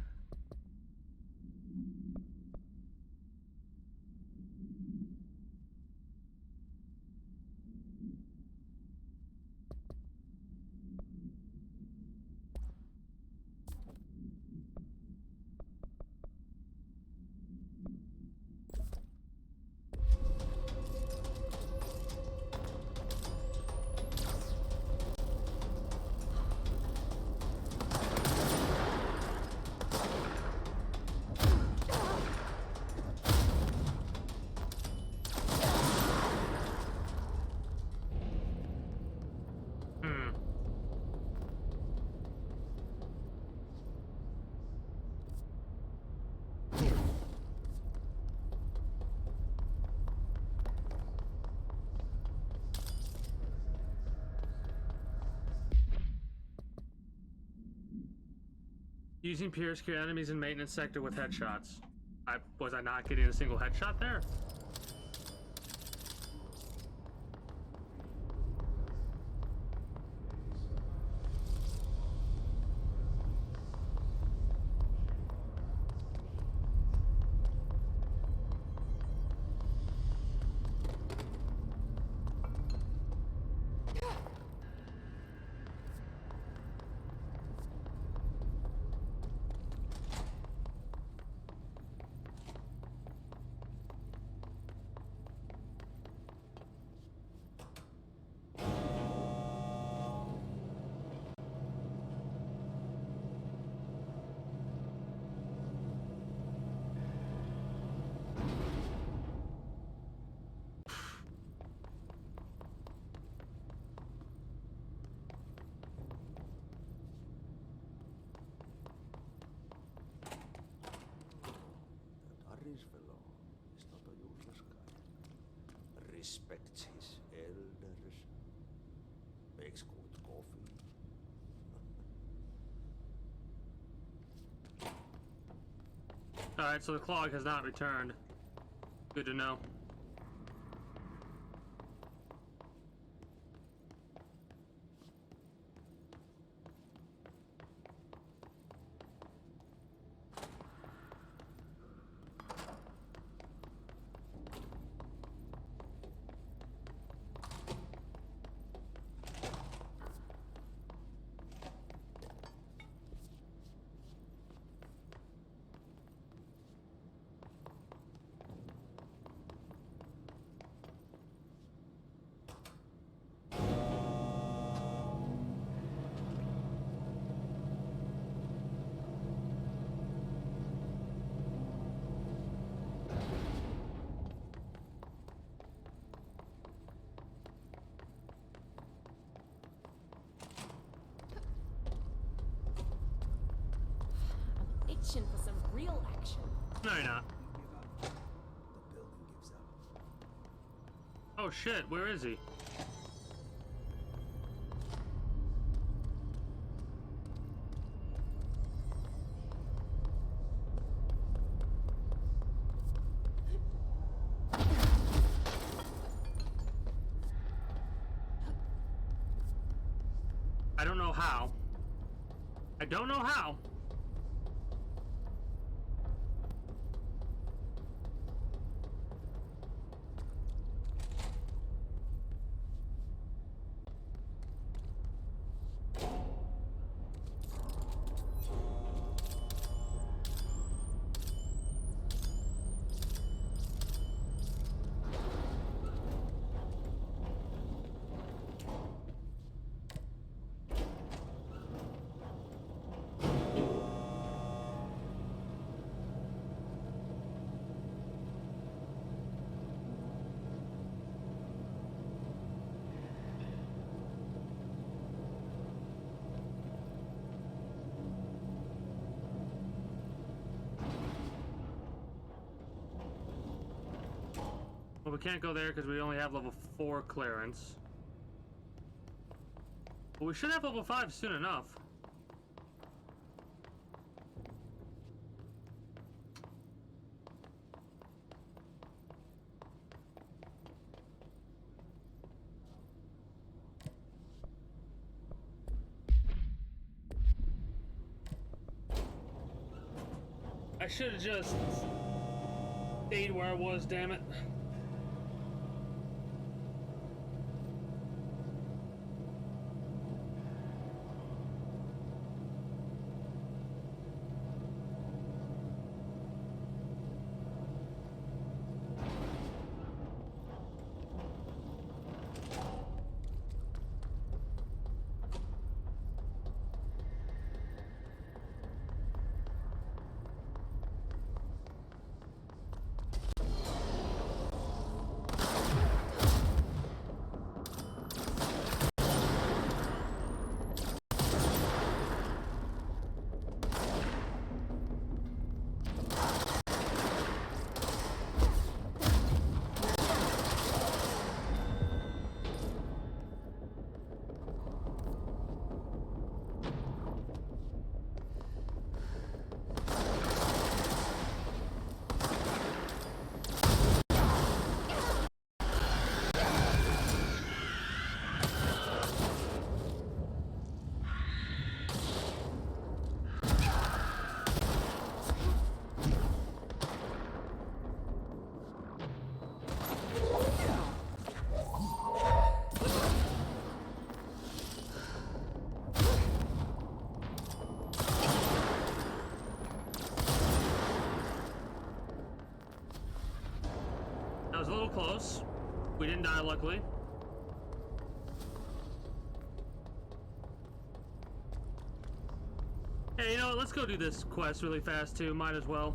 Using Pierce cure enemies in maintenance sector with headshots. Was I not getting a single headshot there? fellow is not a useless guy. Respects his elders, makes good coffee. Alright, so the clog has not returned. Good to know. itching for some real action. No, you're not. The building gives up. Oh shit, where is he? I don't know how. I don't know how. Well, we can't go there because we only have level 4 clearance. But we should have level 5 soon enough. I should have just stayed where I was, damn it. That was a little close. We didn't die, luckily. Hey, you know what? Let's go do this quest really fast, too. Might as well.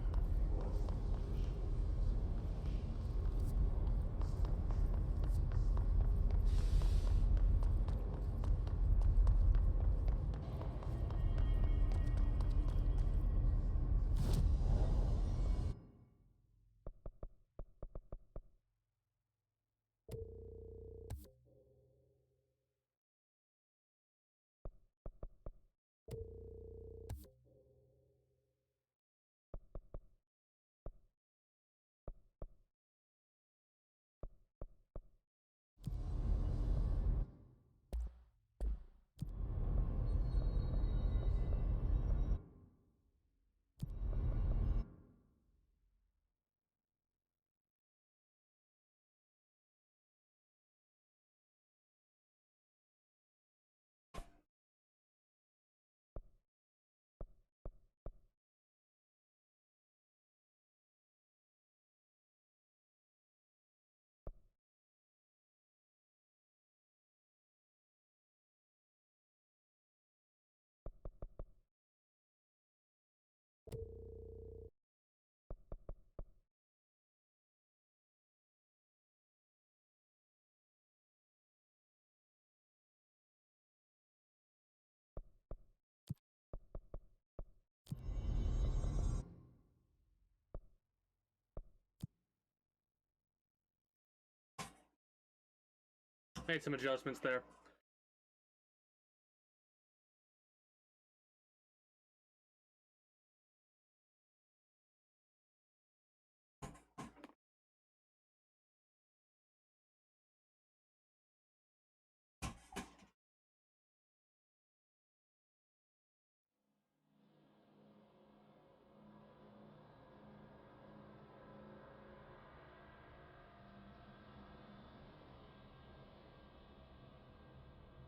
Made some adjustments there.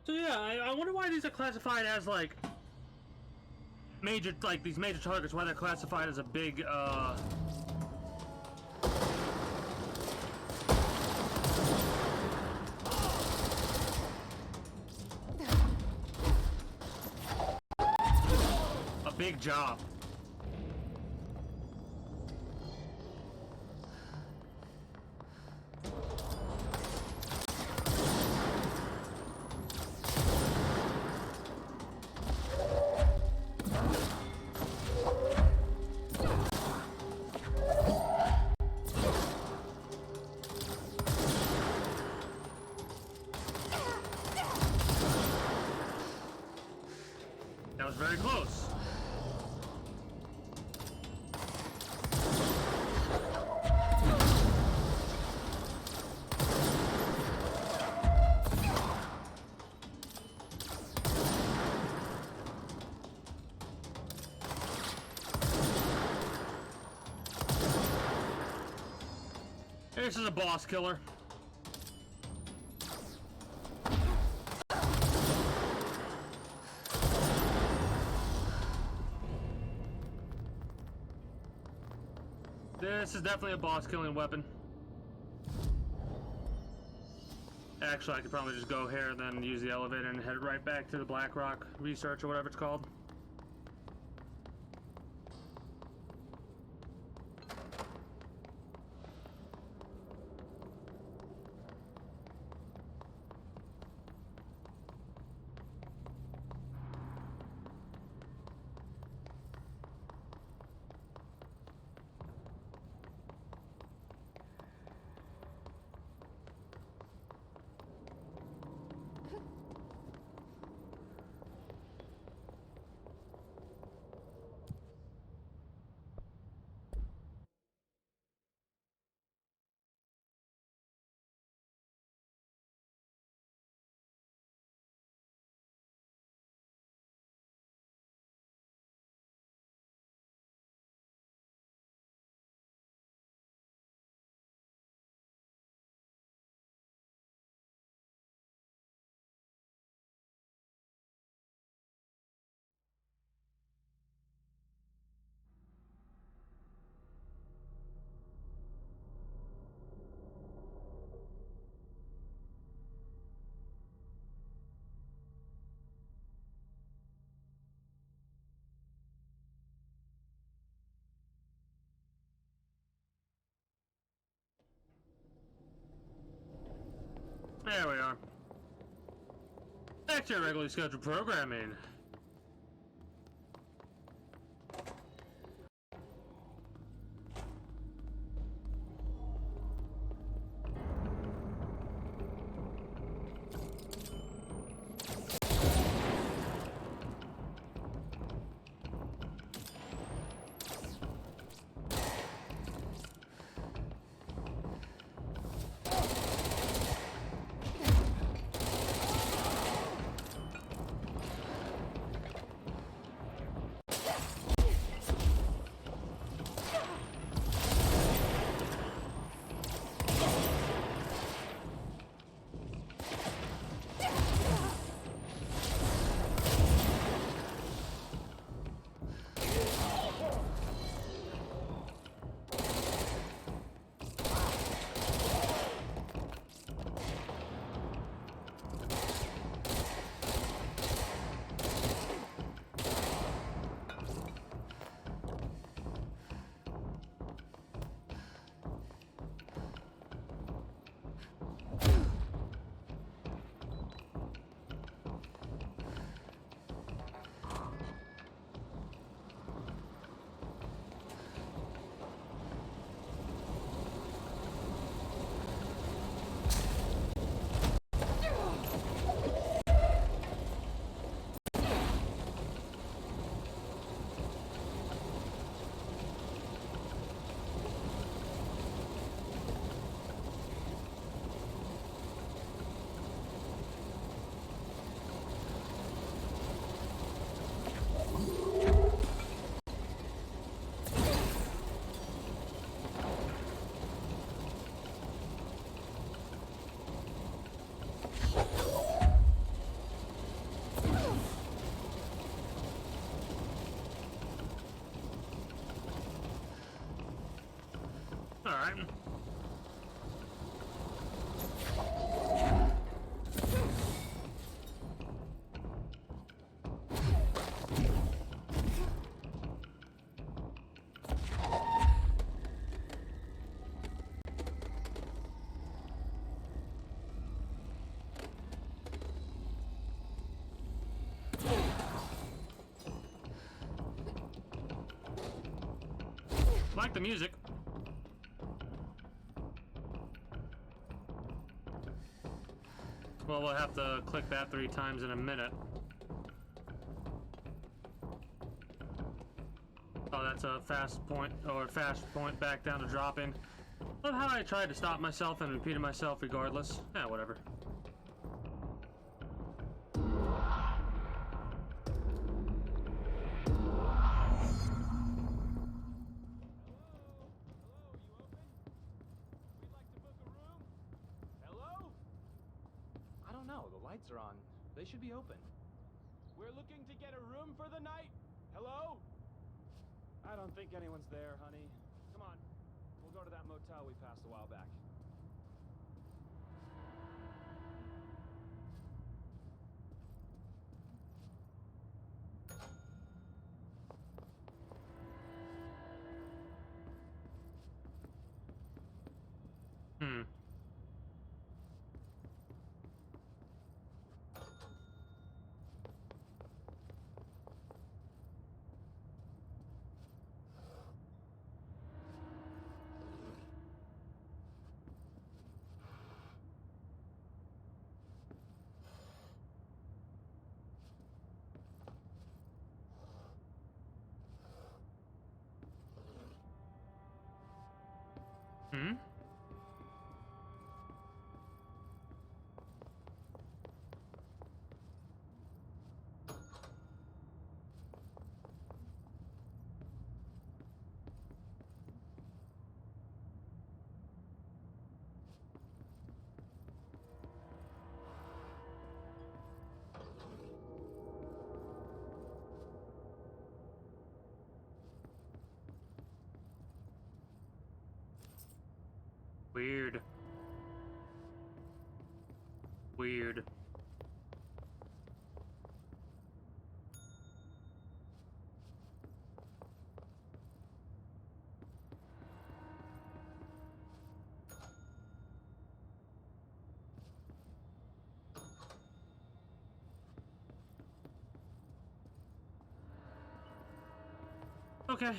So yeah, I wonder why these are classified as like major, like these major targets. Why they're classified as a big, a big job. That was very close. This is a boss killer. This is definitely a boss killing weapon. Actually, I could probably just go here and then use the elevator and head right back to the Blackrock Research or whatever it's called. There we are. Back to your regularly scheduled programming. Alright. Like the music. Well, we'll have to click that 3 times in a minute. Oh, that's a fast point, or fast point back down to dropping. Love how I tried to stop myself and repeated myself regardless. Yeah, whatever. Are on. They should be open. We're looking to get a room for the night. Hello? I don't think anyone's there, honey. Come on. We'll go to that motel we passed a while back. Weird. Weird. Okay.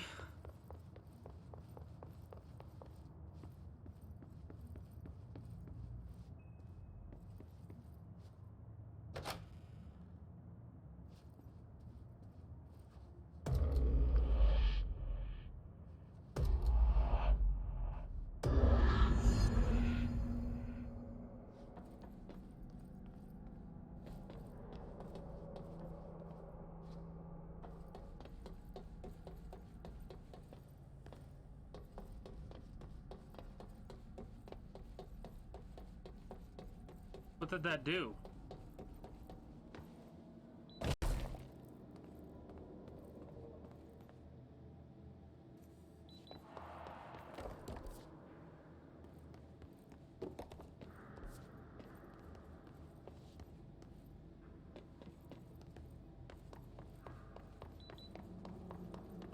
What did that do?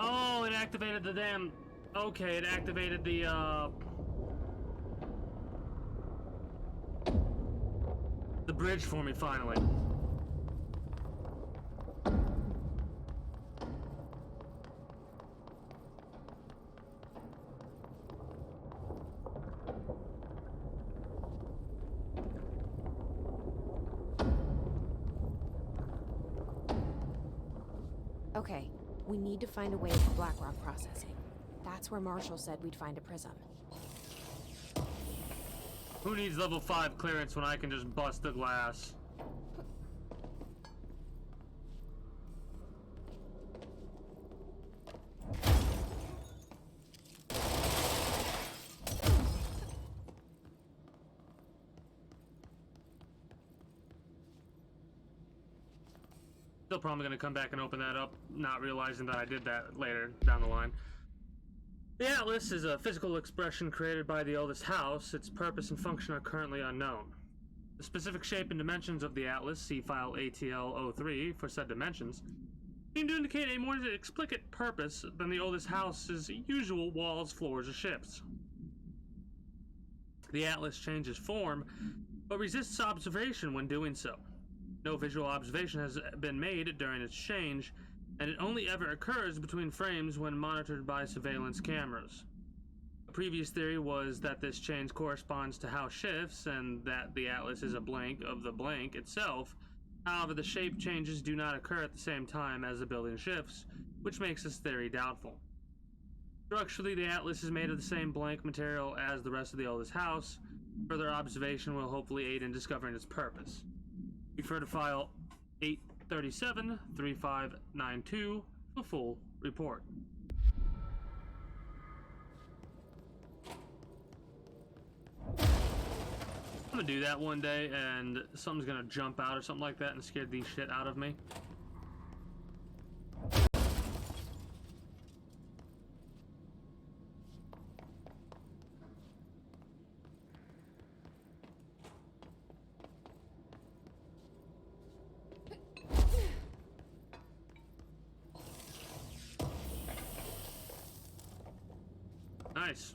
Oh, it activated the damn... Okay, it activated the bridge for me, finally. Okay, we need to find a way for Blackrock processing. That's where Marshall said we'd find a prism. Who needs level 5 clearance when I can just bust the glass? Still probably gonna come back and open that up, not realizing that I did that later down the line. The Atlas is a physical expression created by the Eldest House. Its purpose and function are currently unknown. The specific shape and dimensions of the Atlas, see file ATL-03 for said dimensions, seem to indicate a more explicit purpose than the Oldest House's usual walls, floors, or ships. The Atlas changes form, but resists observation when doing so. No visual observation has been made during its change, and it only ever occurs between frames when monitored by surveillance cameras. A previous theory was that this change corresponds to house shifts, and that the Atlas is a blank of the blank itself. However, the shape changes do not occur at the same time as the building shifts, which makes this theory doubtful. Structurally, the Atlas is made of the same blank material as the rest of the Oldest House. Further observation will hopefully aid in discovering its purpose. Refer to file 837-3592 for full report. I'm gonna do that one day and something's gonna jump out or something like that and scare the shit out of me. Nice.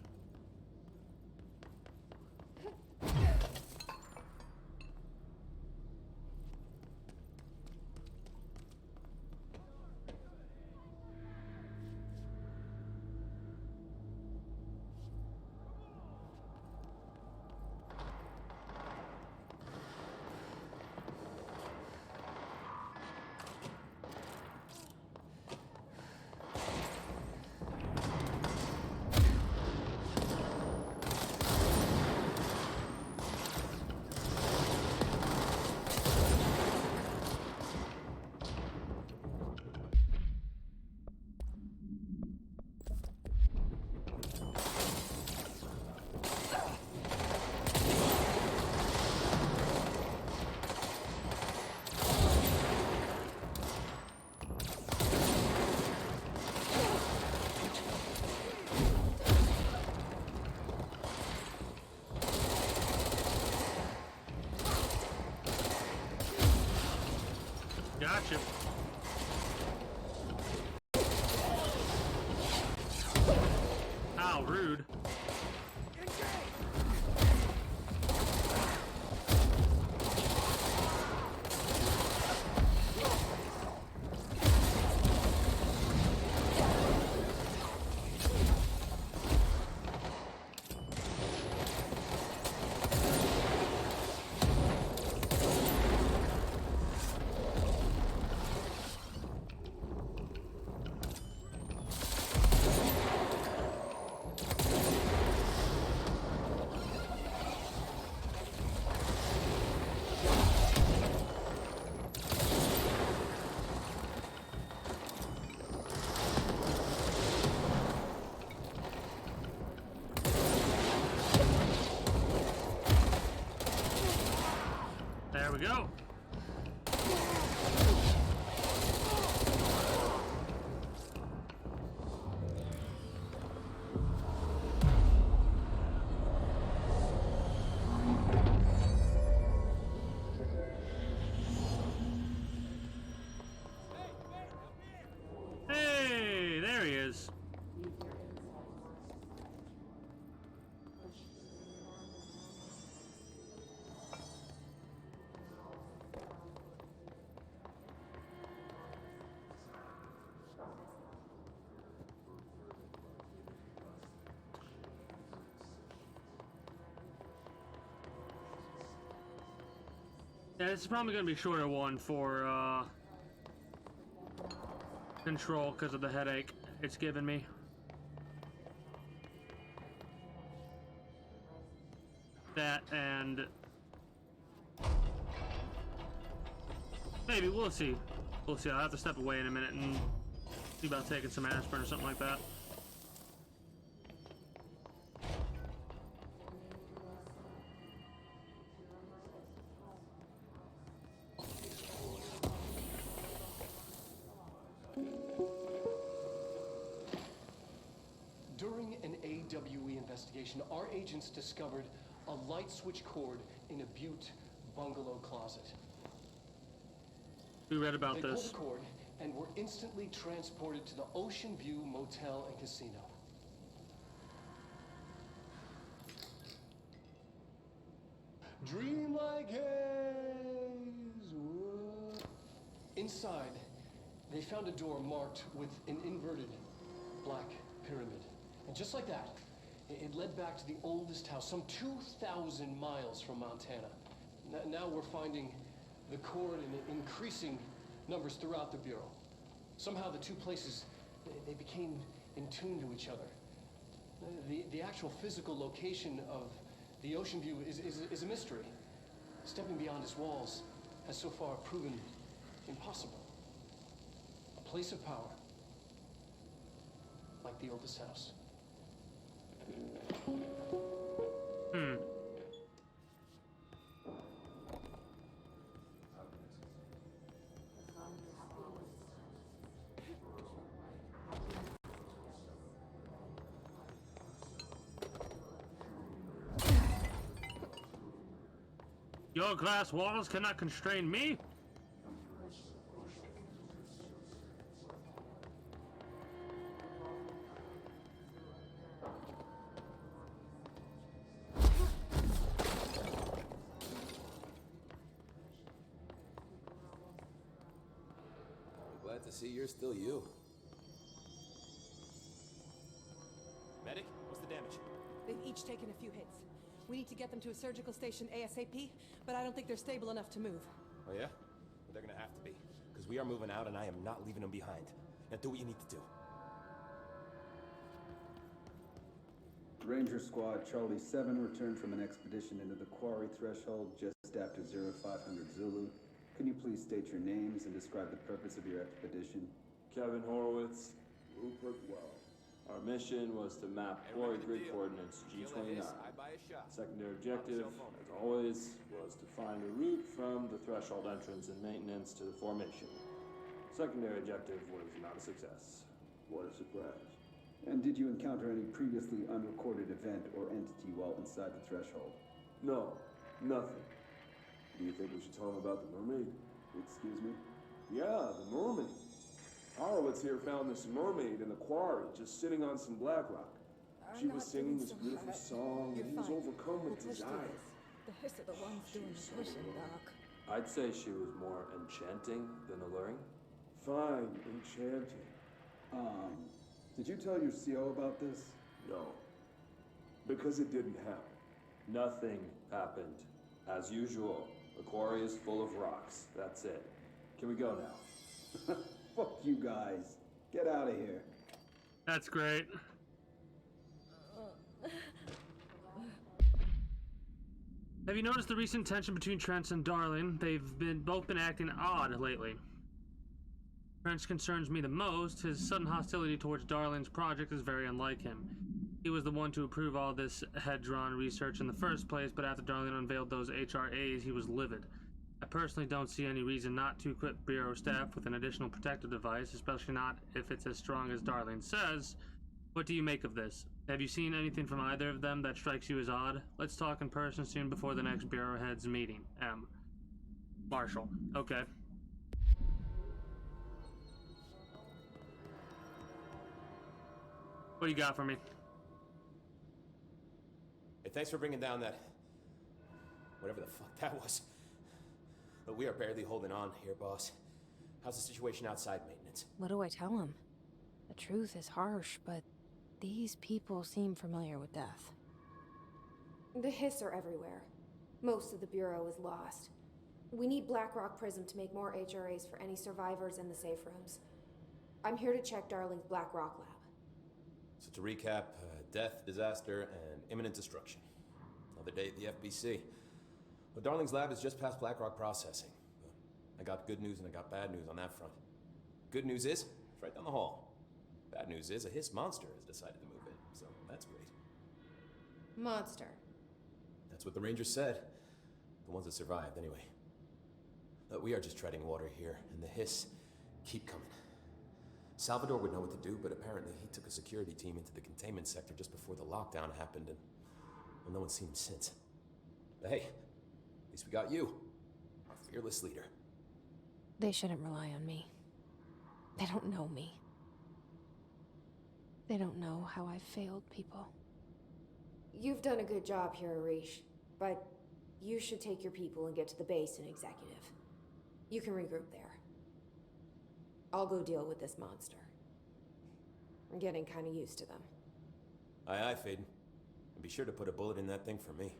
Gotcha. Ow, rude. There we go. Hey, there he is. Yeah, this is probably going to be a shorter one for Control because of the headache it's giving me. That and maybe we'll see. We'll see. I'll have to step away in a minute and see about taking some aspirin or something like that. During an AWE investigation, our agents discovered a light switch cord in a Butte bungalow closet. We read about They this. pulled the cord and were instantly transported to the Ocean View Motel and Casino. Dream like haze. Whoa. Inside, they found a door marked with an inverted black pyramid. And just like that, it led back to the oldest house, some 2,000 miles from Montana. Now we're finding the cord in increasing numbers throughout the Bureau. Somehow the two places, they became in tune to each other. The actual physical location of the Ocean View is a mystery. Stepping beyond its walls has so far proven impossible. A place of power, like the oldest house. Your glass walls cannot constrain me. Glad to see you're still you. Medic, what's the damage? They've each taken a few hits. We need to get them to a surgical station ASAP, but I don't think they're stable enough to move. Oh yeah? Well, they're gonna have to be. Because we are moving out and I am not leaving them behind. Now do what you need to do. Ranger Squad Charlie 7 returned from an expedition into the quarry threshold just after 0500 Zulu. Can you please state your names and describe the purpose of your expedition? Kevin Horowitz, Rupert Well. Our mission was to map quarry grid coordinates G29. Secondary objective, as always, was to find a route from the threshold entrance and maintenance to the formation. Secondary objective was not a success. What a surprise. And did you encounter any previously unrecorded event or entity while inside the threshold? No, nothing. Do you think we should tell him about the mermaid? Excuse me? Yeah, the mermaid. Horowitz here found this mermaid in the quarry, just sitting on some black rock. She was singing this beautiful song, and he was overcome with desire. The hiss are the ones doing the pushing, Doc. I'd say she was more enchanting than alluring. Fine, enchanting. Did you tell your CO about this? No. Because it didn't happen. Nothing happened. As usual, the quarry is full of rocks. That's it. Can we go now? Fuck you guys. Get out of here. That's great. Have you noticed the recent tension between Trent and Darling? They've both been acting odd lately. Trent concerns me the most. His sudden hostility towards Darling's project is very unlike him. He was the one to approve all this head-drawn research in the first place, but after Darling unveiled those HRAs, he was livid. I personally don't see any reason not to equip Bureau staff with an additional protective device, especially not if it's as strong as Darling says. What do you make of this? Have you seen anything from either of them that strikes you as odd? Let's talk in person soon before the next Bureau heads meeting. M. Marshall. Okay. What do you got for me? Hey, thanks for bringing down that... whatever the fuck that was. But we are barely holding on here, boss. How's the situation outside maintenance? What do I tell him? The truth is harsh, but these people seem familiar with death. The hiss are everywhere. Most of the Bureau is lost. We need Blackrock Prism to make more HRAs for any survivors in the safe rooms. I'm here to check Darling's Blackrock lab. So to recap, death, disaster, and imminent destruction. Another day at the FBC. Well, Darling's lab is just past Blackrock processing. I got good news and I got bad news on that front. Good news is, it's right down the hall. Bad news is, a hiss monster has decided to move in, so that's great. Monster. That's what the Rangers said. The ones that survived, anyway. But we are just treading water here, and the hiss keep coming. Salvador would know what to do, but apparently he took a security team into the containment sector just before the lockdown happened, and well, no one's seen him since. But hey, at least we got you, our fearless leader. They shouldn't rely on me. They don't know me. They don't know how I've failed people. You've done a good job here, Arish, but you should take your people and get to the base and executive. You can regroup there. I'll go deal with this monster. I'm getting kind of used to them. Aye, aye, Faden. And be sure to put a bullet in that thing for me.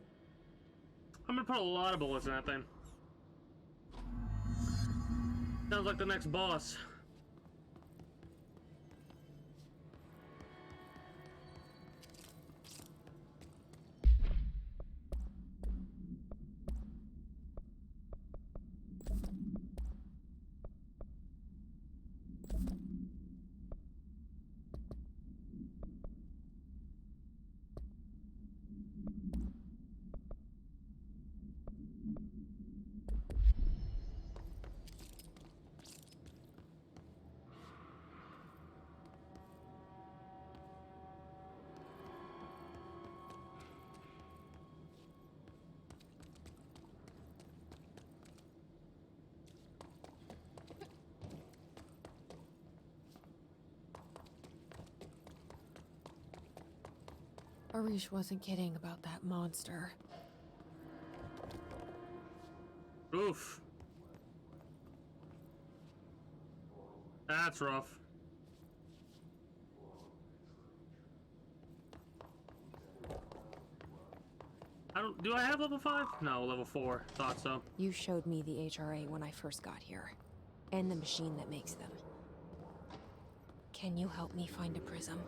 I'm gonna put a lot of bullets in that thing. Sounds like the next boss. Arish wasn't kidding about that monster. Oof. That's rough. Do I have level 5? No, level 4. Thought so. You showed me the HRA when I first got here, and the machine that makes them. Can you help me find a prism?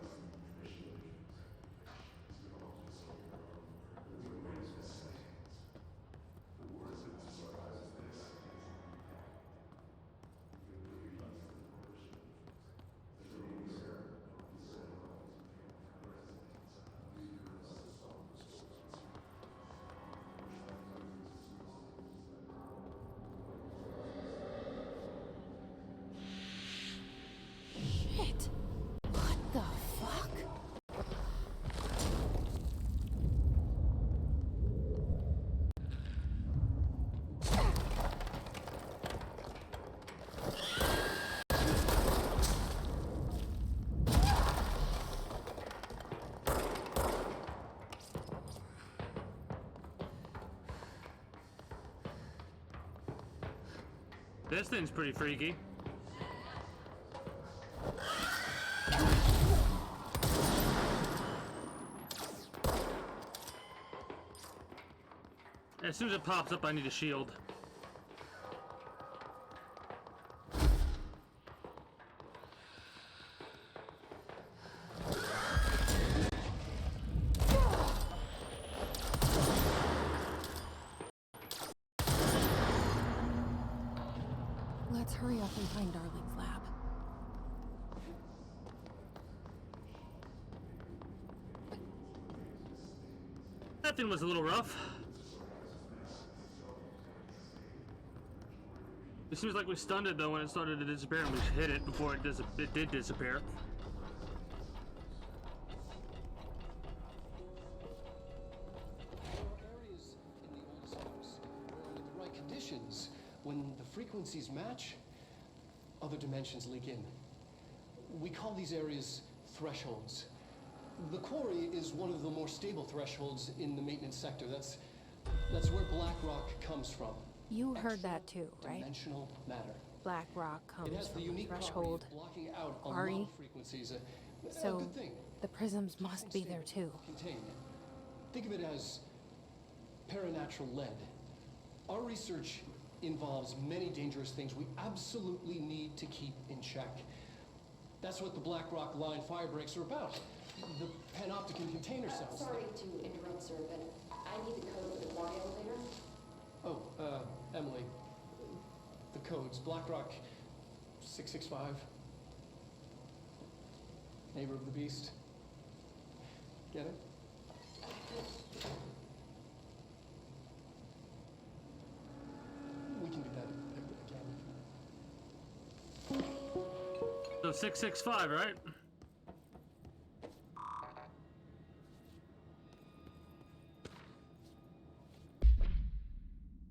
Shit! What the fuck? This thing's pretty freaky. As soon as it pops up, I need a shield. Let's hurry up and find Darling's lab. That thing was a little rough. It seems like we stunned it though when it started to disappear, and we hit it before it did disappear. Areas in the old zones where with the right conditions, when the frequencies match, other dimensions leak in. We call these areas thresholds. The quarry is one of the more stable thresholds in the maintenance sector. That's where BlackRock comes from. You heard that too, right? Dimensional matter. BlackRock It has comes the from the unique threshold. property of blocking out a Ari. lot of frequencies. A So good thing. the prisms must be there too. Contained. Think of it as paranatural lead. Our research involves many dangerous things we absolutely need to keep in check. That's what the BlackRock line firebreaks are about. The panopticon container cells. Sorry to interrupt, sir, but I need the code for the quarry elevator. Oh, Emily. The codes. BlackRock 665. Neighbor of the Beast. Get it? We can do that again. So So 665, right?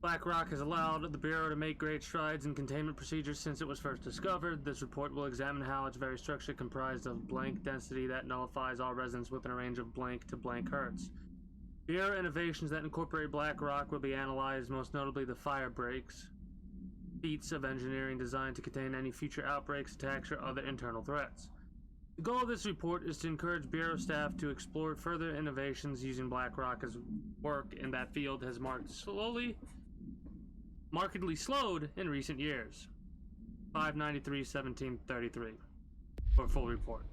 BlackRock has allowed the Bureau to make great strides in containment procedures since it was first discovered. This report will examine how its very structure comprised of blank density that nullifies all resonance within a range of blank to blank hertz. Bureau innovations that incorporate BlackRock will be analyzed, most notably the fire breaks, feats of engineering designed to contain any future outbreaks, attacks, or other internal threats. The goal of this report is to encourage Bureau staff to explore further innovations using BlackRock, as work in that field has markedly slowed in recent years. 593-1733 for a full report.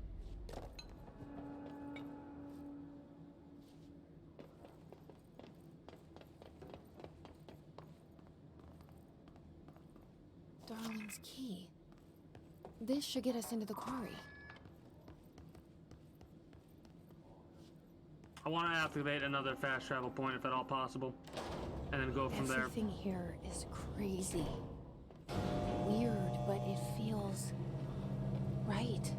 Darling's key. This should get us into the quarry. I want to activate another fast travel point if at all possible, and then go from there. Everything here is crazy. Weird, but it feels right.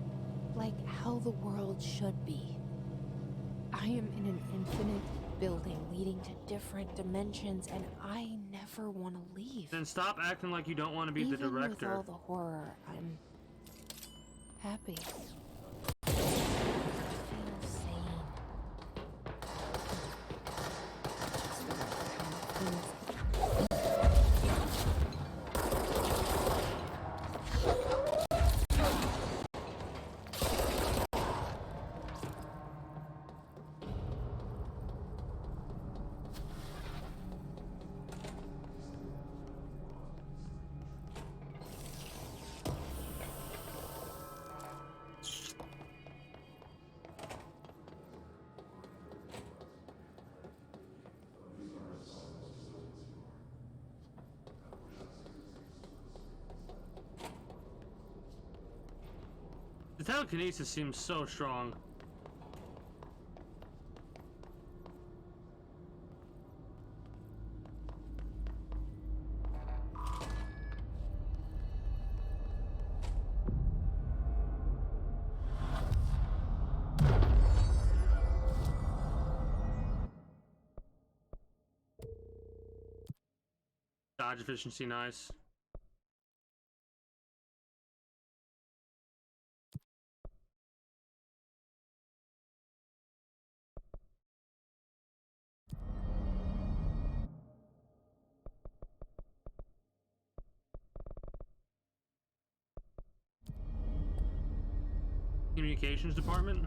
Like how the world should be. I am in an infinite building leading to different dimensions, and I never want to leave. Then stop acting like you don't want to be the director. Even with all the horror, I'm happy. The telekinesis seems so strong. Dodge efficiency, nice. Communications department?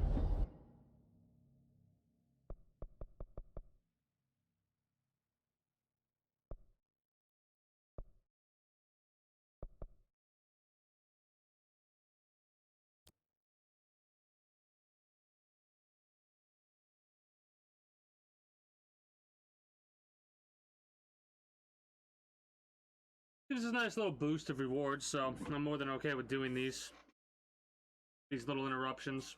This is a nice little boost of rewards, so I'm more than okay with doing these little interruptions.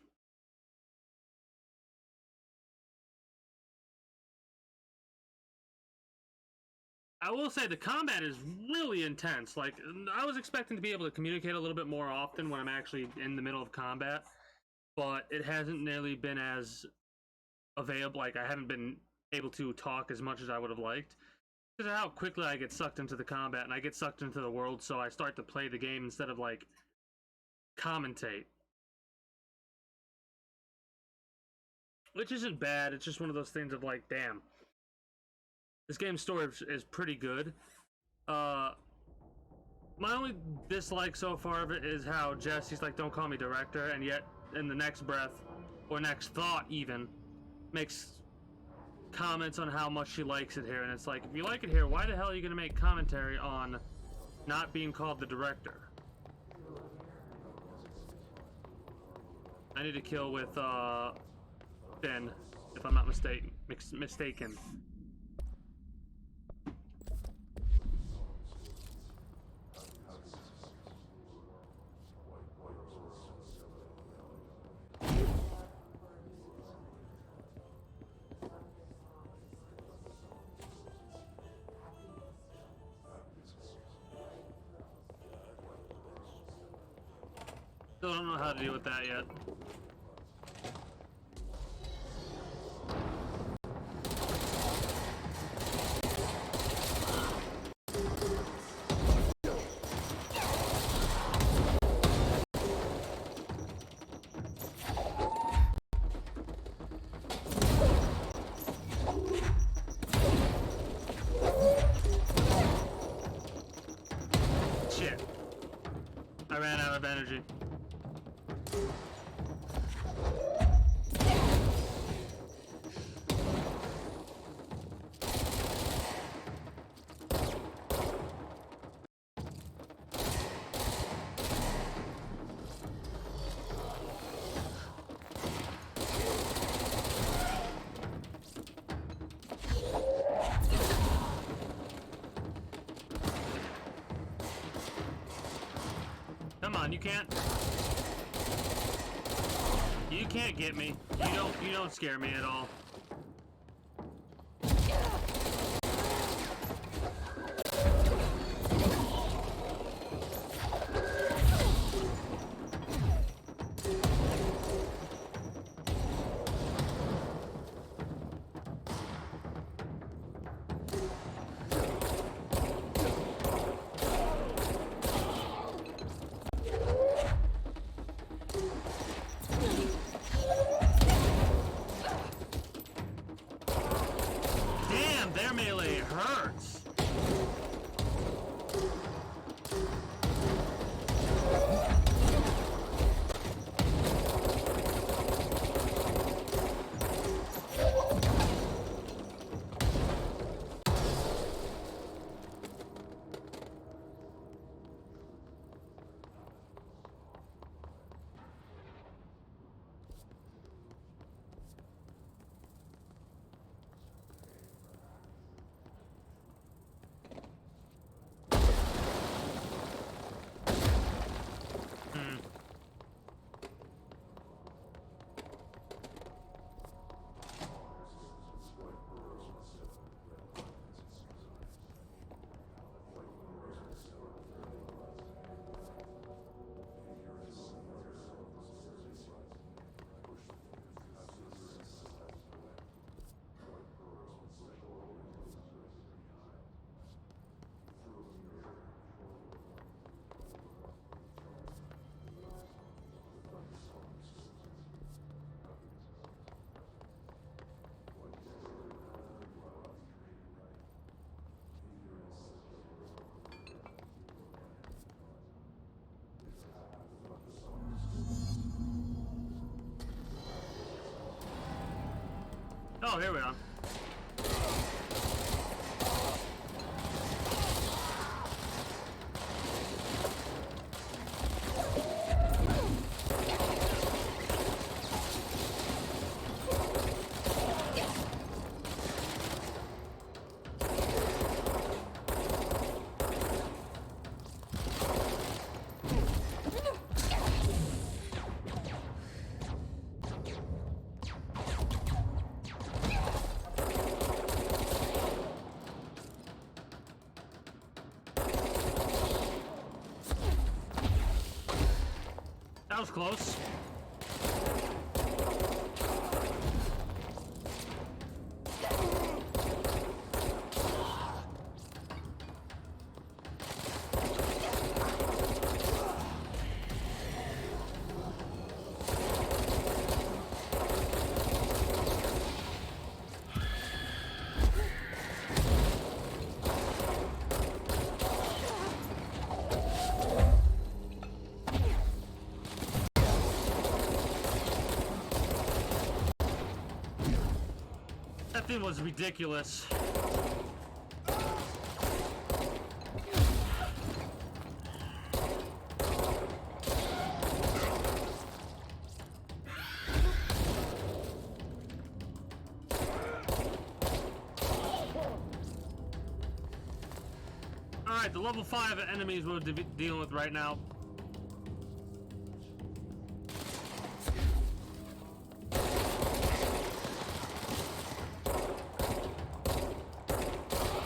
I will say the combat is really intense. Like, I was expecting to be able to communicate a little bit more often when I'm actually in the middle of combat, but it hasn't nearly been as available. Like, I haven't been able to talk as much as I would have liked. Because of how quickly I get sucked into the combat, and I get sucked into the world, so I start to play the game instead of, like, commentate. Which isn't bad, it's just one of those things of, like, damn. This game's story is pretty good. My only dislike so far of it is how Jesse's like, don't call me director, and yet in the next breath, or next thought even, makes comments on how much she likes it here. And it's like, if you like it here, why the hell are you gonna make commentary on not being called the director? I need to kill with Finn, if I'm not mistaken. Still don't know how to deal with that yet. Shit. I ran out of energy. Come on, you can't get me. You don't scare me at all. Damn, their melee hurts. Oh, here we are. That was close. That thing was ridiculous. Alright, the level 5 enemies we're dealing with right now.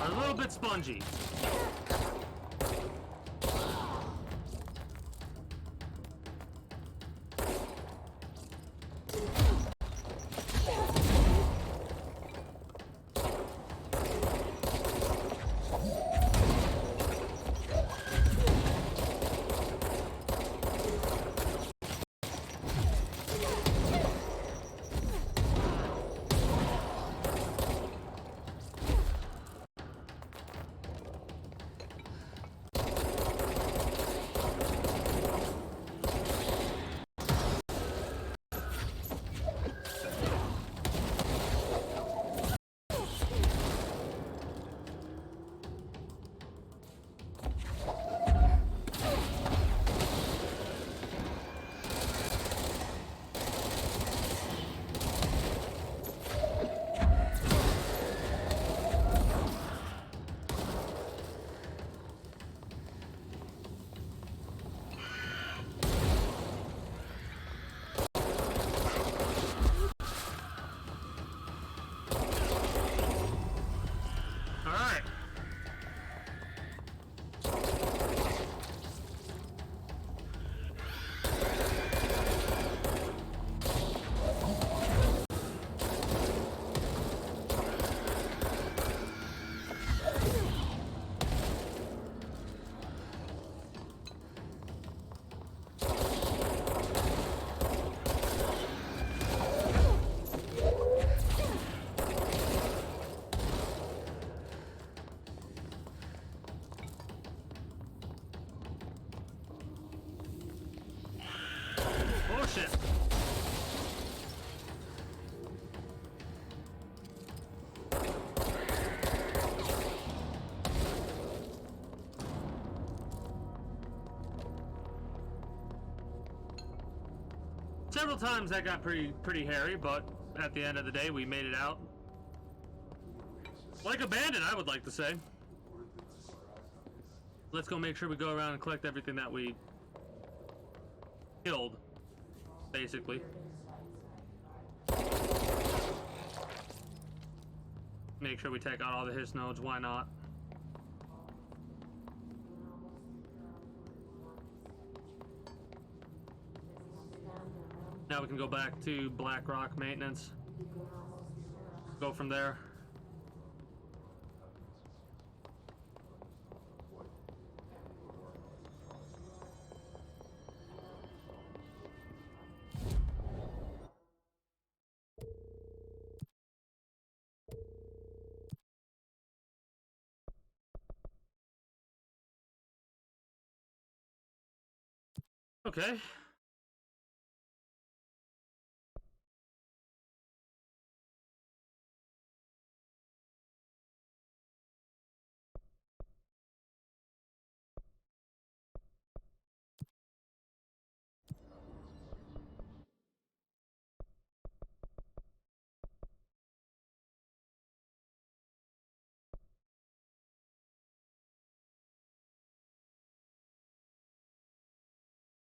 Are a little bit spongy. shit. Several times that got pretty hairy, but at the end of the day, we made it out. Like a bandit, I would like to say. Let's go make sure we go around and collect everything that we killed, basically. Make sure we take out all the hiss nodes, why not? Now we can go back to Blackrock maintenance. Go from there. Okay.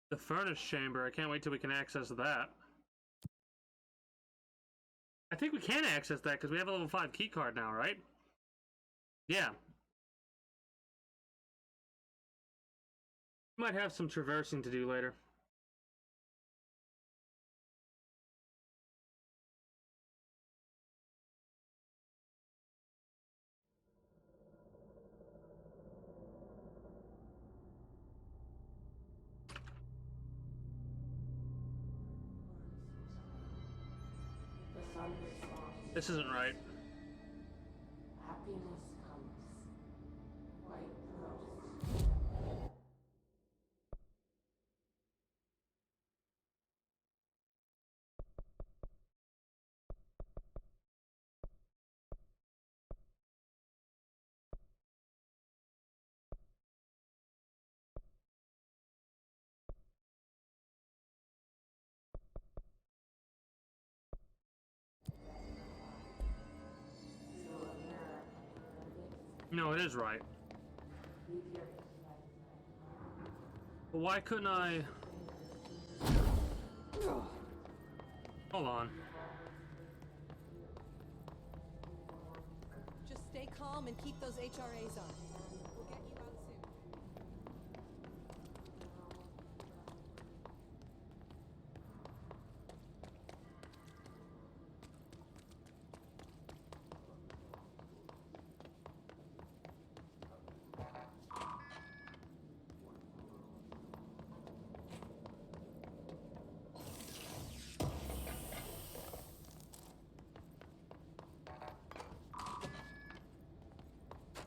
The furnace chamber, I can't wait till we can access that. I think we can access that because we have a level 5 key card now, right? Yeah. Might have some traversing to do later. This isn't right. No, it is right. But why couldn't I... Hold on. Just stay calm and keep those HRAs on. We'll get you out soon.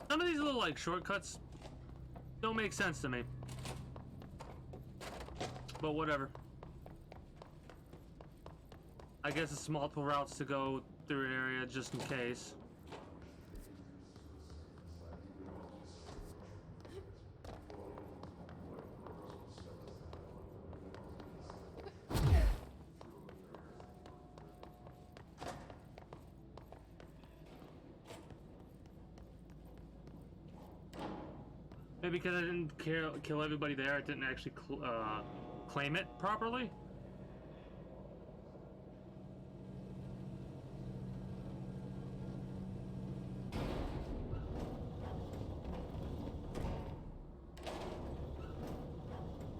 Some of these little, like, shortcuts don't make sense to me. But whatever. I guess it's multiple routes to go through an area just in case. Maybe because I didn't kill everybody there, I didn't actually claim it properly.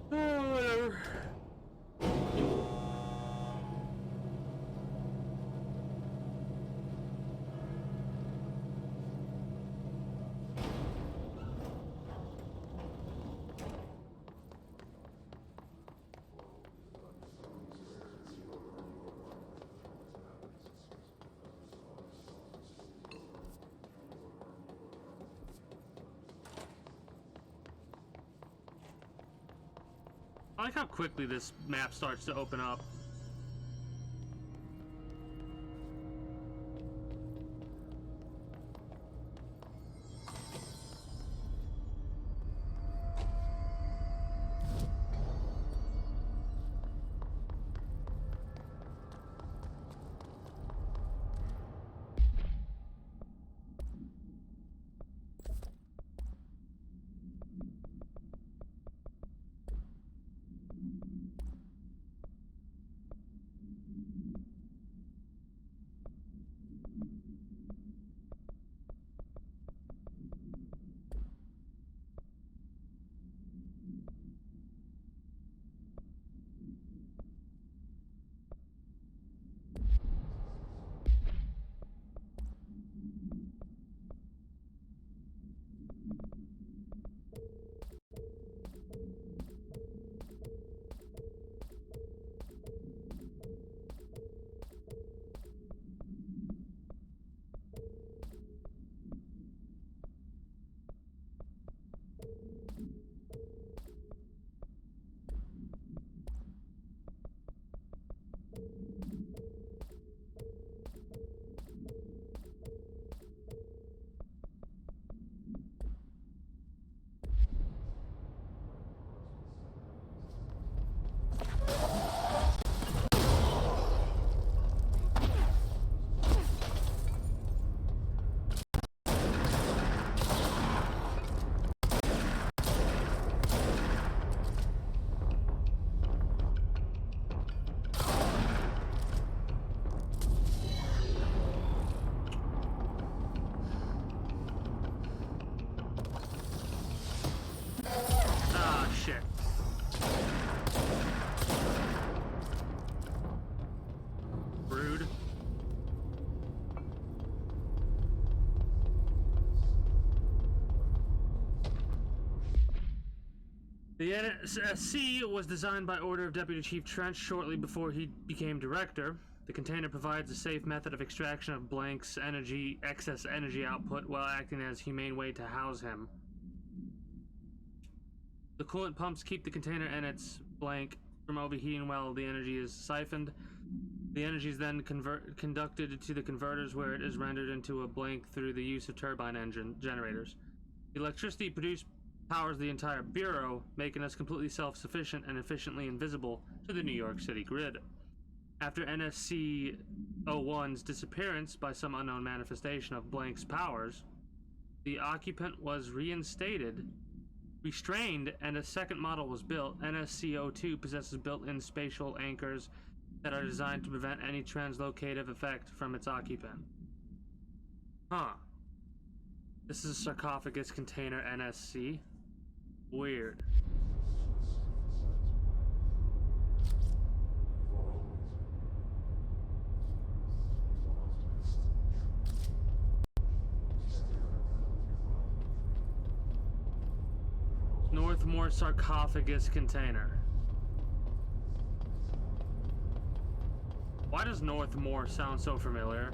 Whatever. like how quickly this map starts to open up. The NSC was designed by order of Deputy Chief Trench shortly before he became director. The container provides a safe method of extraction of Blank's excess energy output while acting as humane way to house him. The coolant pumps keep the container and its Blank from overheating while the energy is siphoned. The energy is then conducted to the converters where it is rendered into a Blank through the use of turbine engine generators. The electricity produced powers the entire Bureau, making us completely self-sufficient and efficiently invisible to the New York City grid. After NSC-01's disappearance by some unknown manifestation of Blank's powers, the occupant was restrained, and a second model was built. NSC-02 possesses built-in spatial anchors that are designed to prevent any translocative effect from its occupant. Huh. This is a sarcophagus container NSC. Weird. Northmore sarcophagus container. Why does Northmore sound so familiar?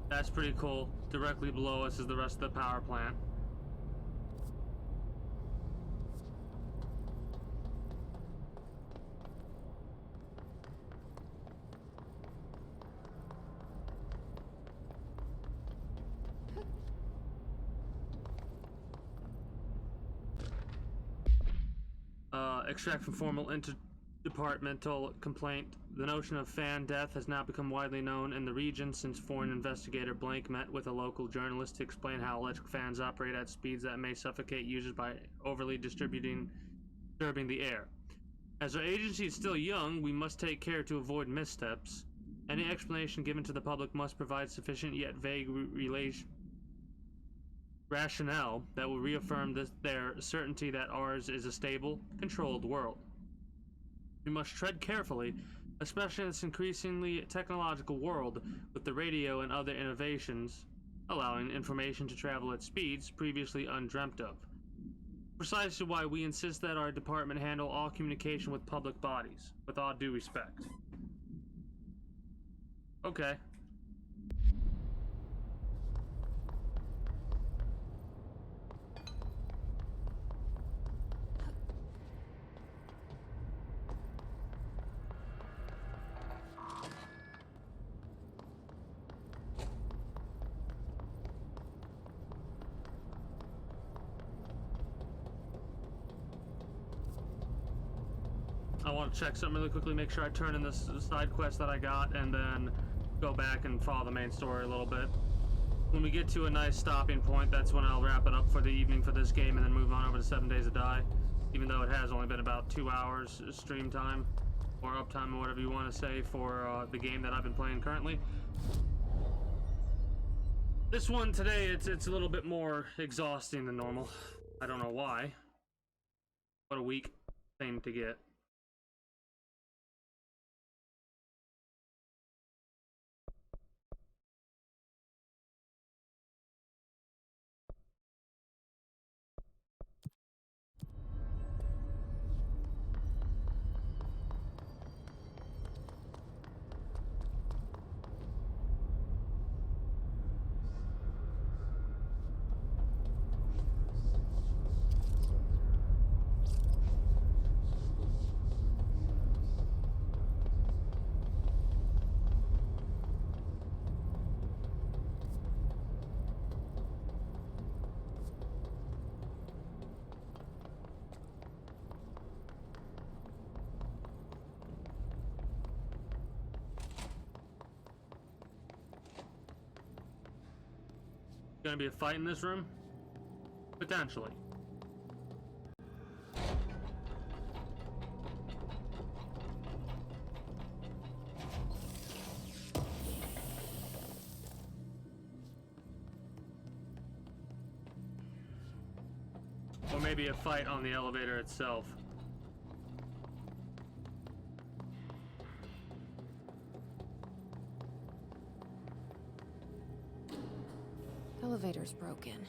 That's pretty cool. Directly below us is the rest of the power plant. Extract from formal interdepartmental complaint. The notion of fan death has now become widely known in the region since foreign investigator Blank met with a local journalist to explain how electric fans operate at speeds that may suffocate users by overly disturbing the air. As our agency is still young, we must take care to avoid missteps. Any explanation given to the public must provide sufficient yet vague rationale that will reaffirm their certainty that ours is a stable, controlled world. We must tread carefully, especially in this increasingly technological world, with the radio and other innovations allowing information to travel at speeds previously undreamt of. Precisely why we insist that our department handle all communication with public bodies, with all due respect. Okay. I want to check something really quickly, make sure I turn in this side quest that I got, and then go back and follow the main story a little bit. When we get to a nice stopping point, that's when I'll wrap it up for the evening for this game and then move on over to 7 Days to Die. Even though it has only been about 2 hours stream time, or uptime, or whatever you want to say, for the game that I've been playing currently. This one today, it's a little bit more exhausting than normal. I don't know why. What a weak thing to get. Gonna be a fight in this room? Potentially. Or maybe a fight on the elevator itself. Elevator's broken.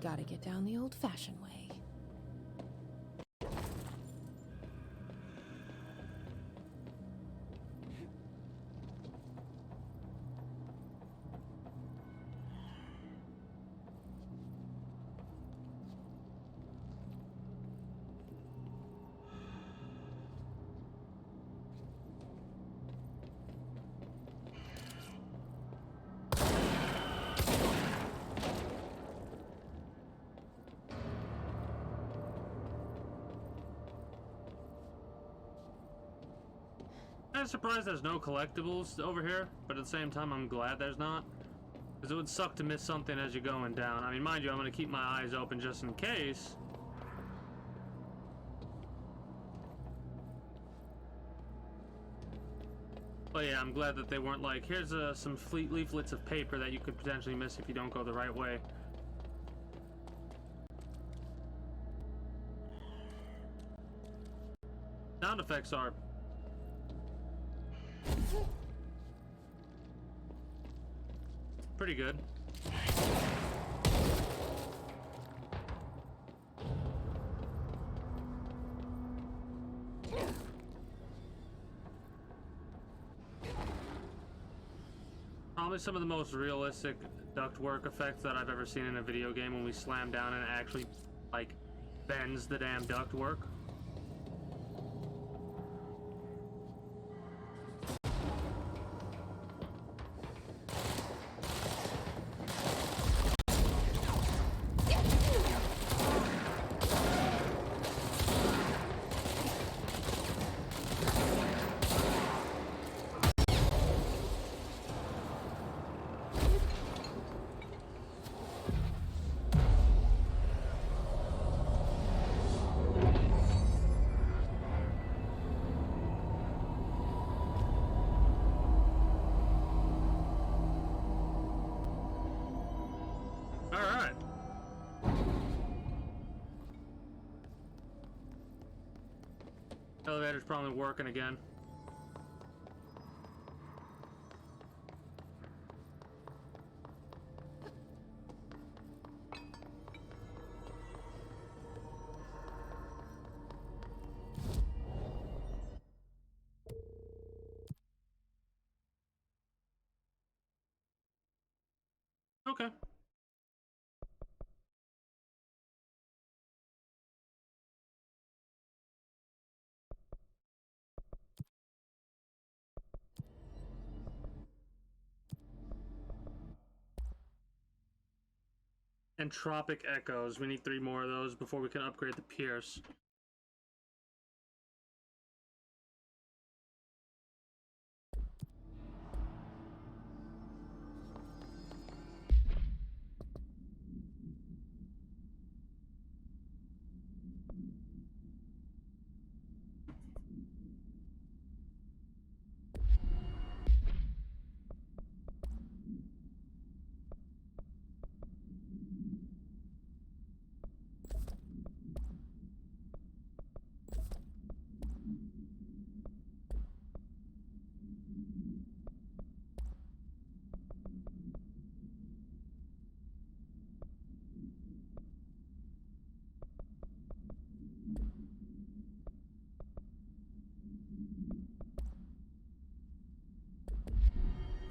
Gotta get down the old-fashioned way. I'm surprised there's no collectibles over here, but at the same time I'm glad there's not, because it would suck to miss something as you're going down. I mean, mind you, I'm going to keep my eyes open just in case. But yeah, I'm glad that they weren't like, here's some leaflets of paper that you could potentially miss if you don't go the right way. Sound effects are pretty good. Probably some of the most realistic ductwork effects that I've ever seen in a video game, when we slam down and it actually, like, bends the damn ductwork. Alright. Elevator's probably working again. Okay. Entropic echoes. We need 3 more of those before we can upgrade the Pierce.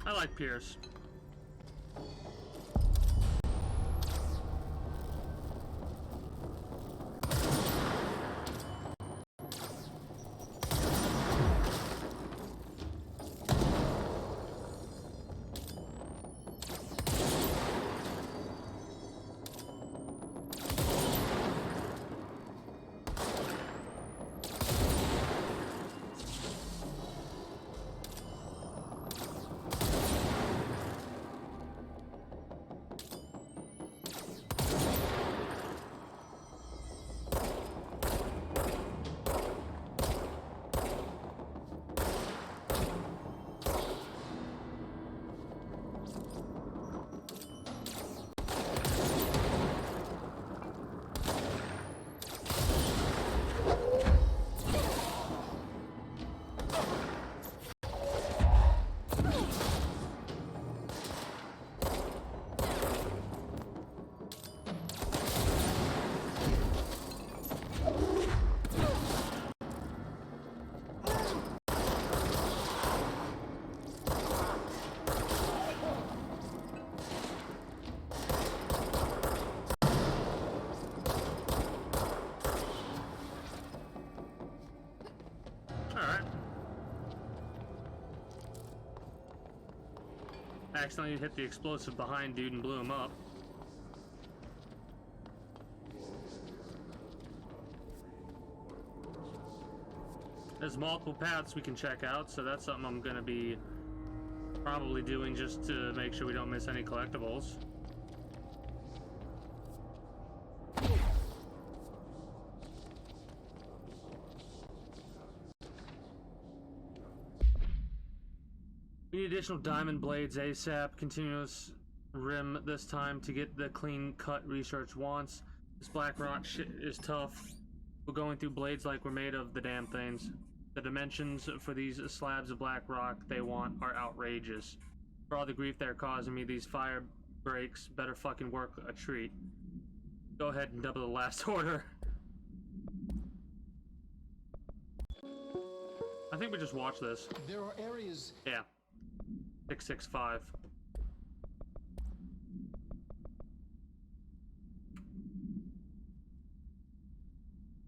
I like Pierce. Accidentally hit the explosive behind dude and blew him up. There's multiple paths we can check out, so that's something I'm gonna be probably doing just to make sure we don't miss any collectibles. We need additional diamond blades ASAP. Continuous rim this time to get the clean cut research wants. This black rock shit is tough. We're going through blades like we're made of the damn things. The dimensions for these slabs of black rock they want are outrageous. For all the grief they're causing me, these fire breaks better fucking work a treat. Go ahead and double the last order. I think we just watch this. There are areas... Yeah. 665.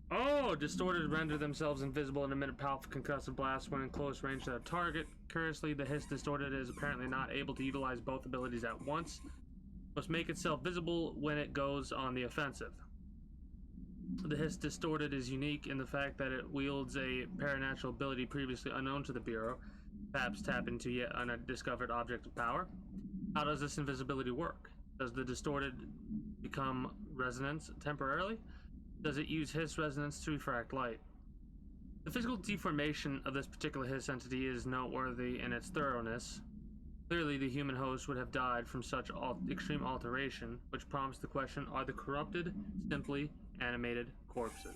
Oh, distorted render themselves invisible and emit a powerful concussive blast when in close range to their target. Curiously, the Hiss distorted is apparently not able to utilize both abilities at once. Must make itself visible when it goes on the offensive. The Hiss distorted is unique in the fact that it wields a paranatural ability previously unknown to the Bureau. Perhaps tap into yet undiscovered object of power. How does this invisibility work? Does the distorted become resonance temporarily? Does it use Hiss resonance to refract light? The physical deformation of this particular Hiss entity is noteworthy in its thoroughness. Clearly, the human host would have died from such extreme alteration, which prompts the question, are the corrupted simply animated corpses?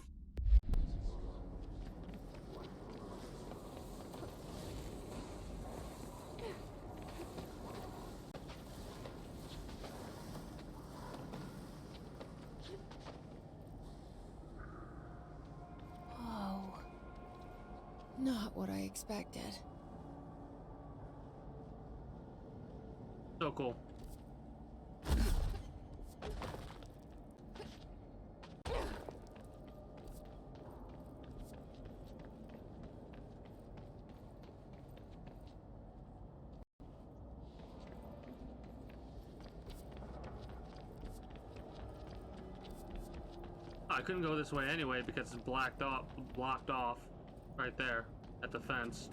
Not what I expected. So cool. I couldn't go this way anyway because it's blocked off right there at the fence.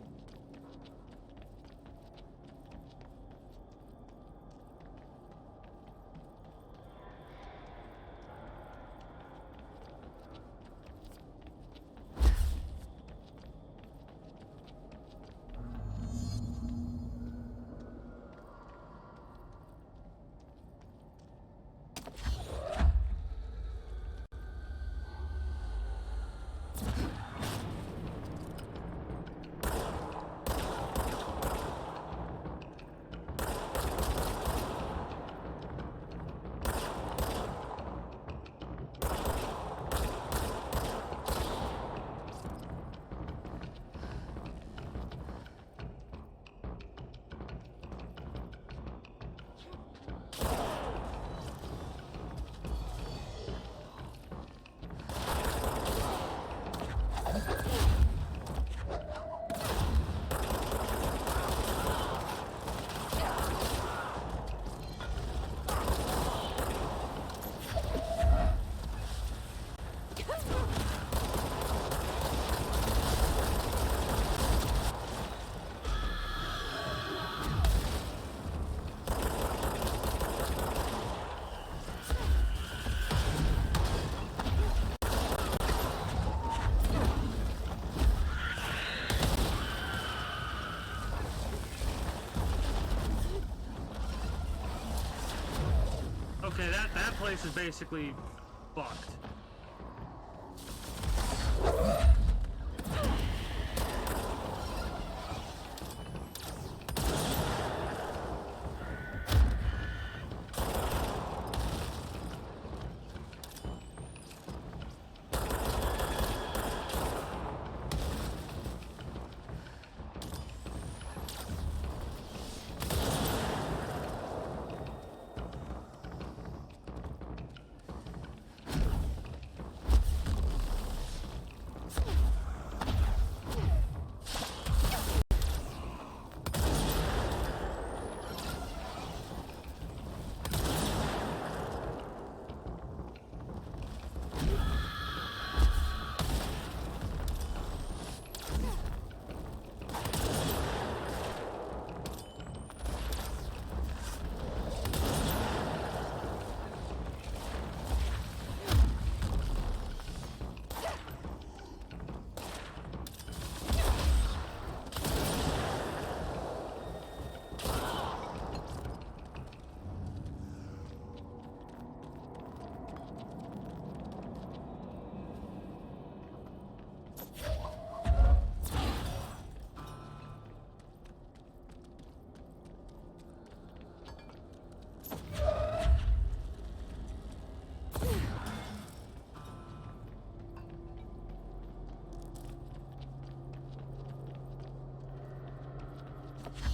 Okay, that place is basically fucked.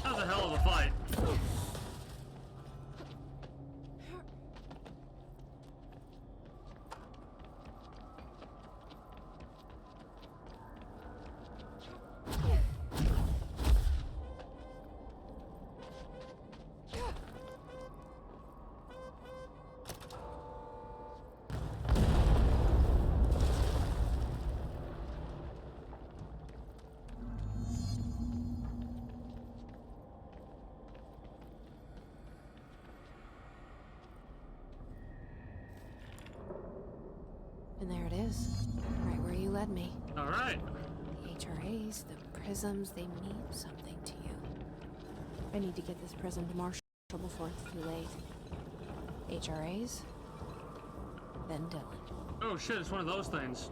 That was a hell of a fight. And there it is, right where you led me. All right. The HRAs, the prisms, they mean something to you. I need to get this prism to Marshall before it's too late. HRAs, then Dylan. Oh shit, it's one of those things.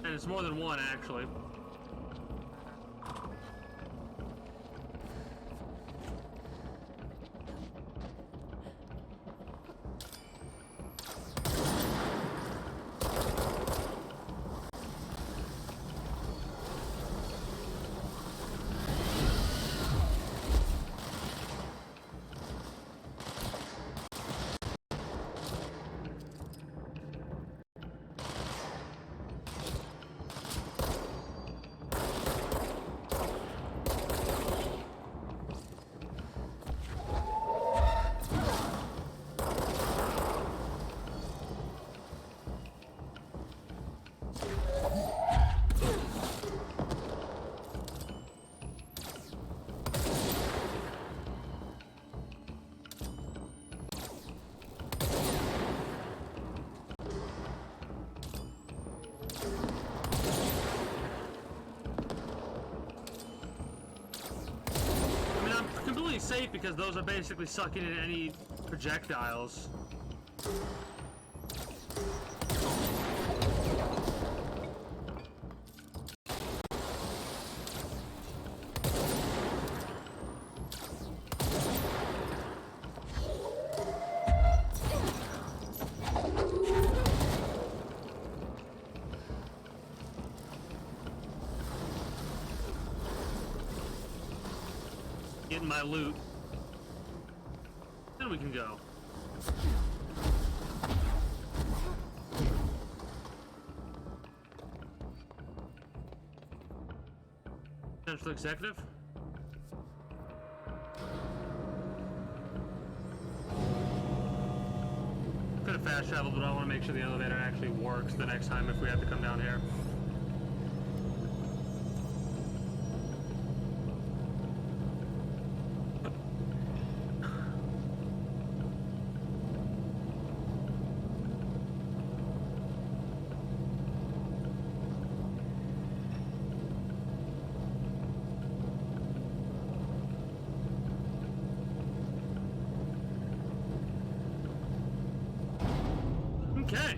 And it's more than one, actually. because those are basically sucking in any projectiles. Getting my loot. Then we can go. Central Executive? Could have fast traveled, but I want to make sure the elevator actually works the next time if we have to come down here. Okay.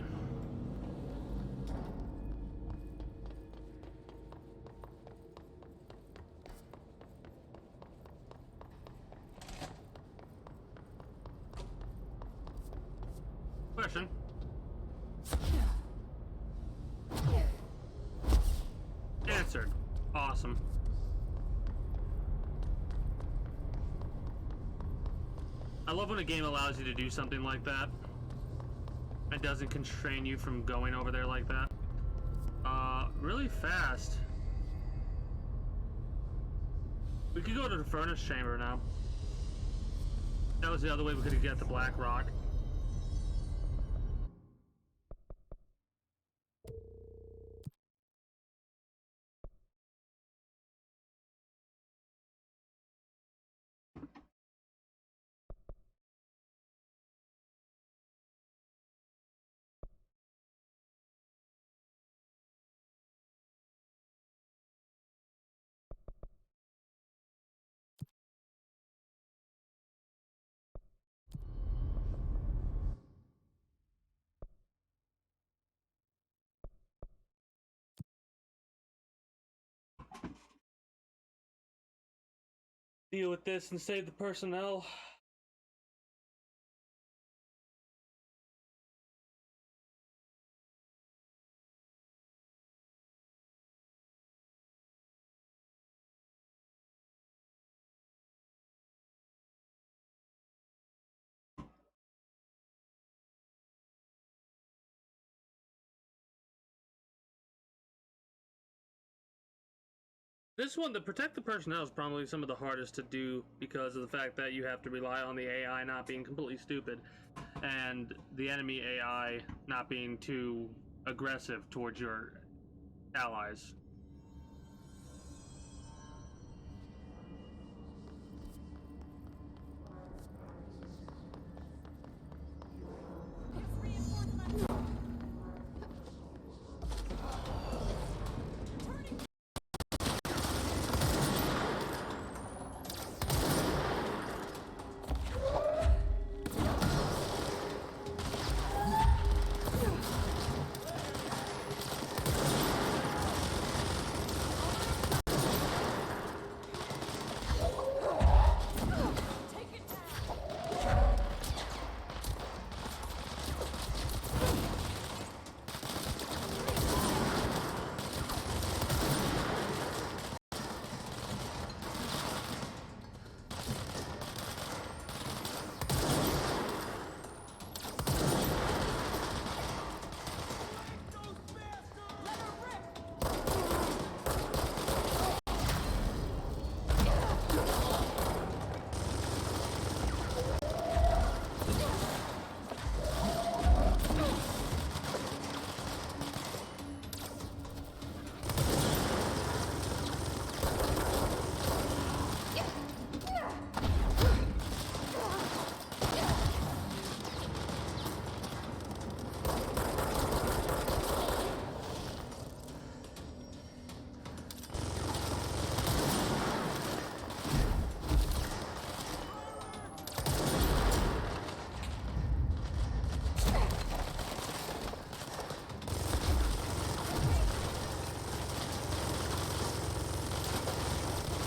Question. Answered. Awesome. I love when a game allows you to do something like that. It doesn't constrain you from going over there like that. Really fast. We could go to the furnace chamber now. That was the other way we could get the Black Rock. Deal with this and save the personnel. This one, to protect the personnel, is probably some of the hardest to do because of the fact that you have to rely on the AI not being completely stupid and the enemy AI not being too aggressive towards your allies.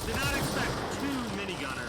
Did not expect 2 minigunners.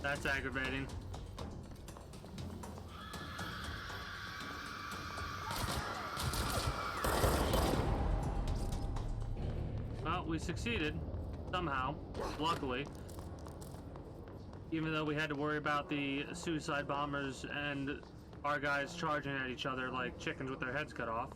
That's aggravating. Well, we succeeded. Somehow. Luckily. Even though we had to worry about the suicide bombers and our guys charging at each other like chickens with their heads cut off.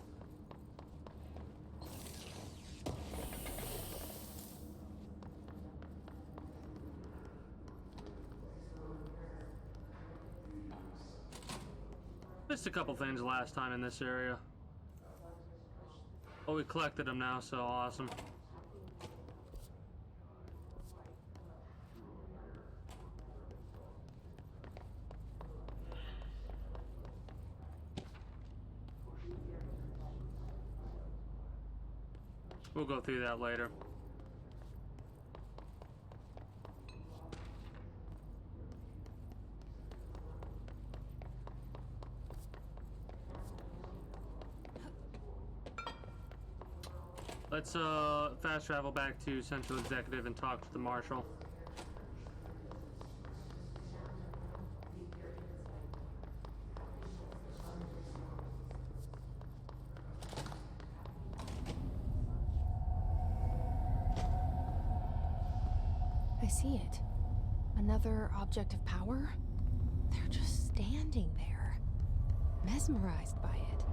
Missed a couple things last time in this area. Oh, we collected them now, so awesome. We'll go through that later. Let's fast travel back to Central Executive and talk to the Marshal. I see it. Another object of power? They're just standing there, mesmerized by it.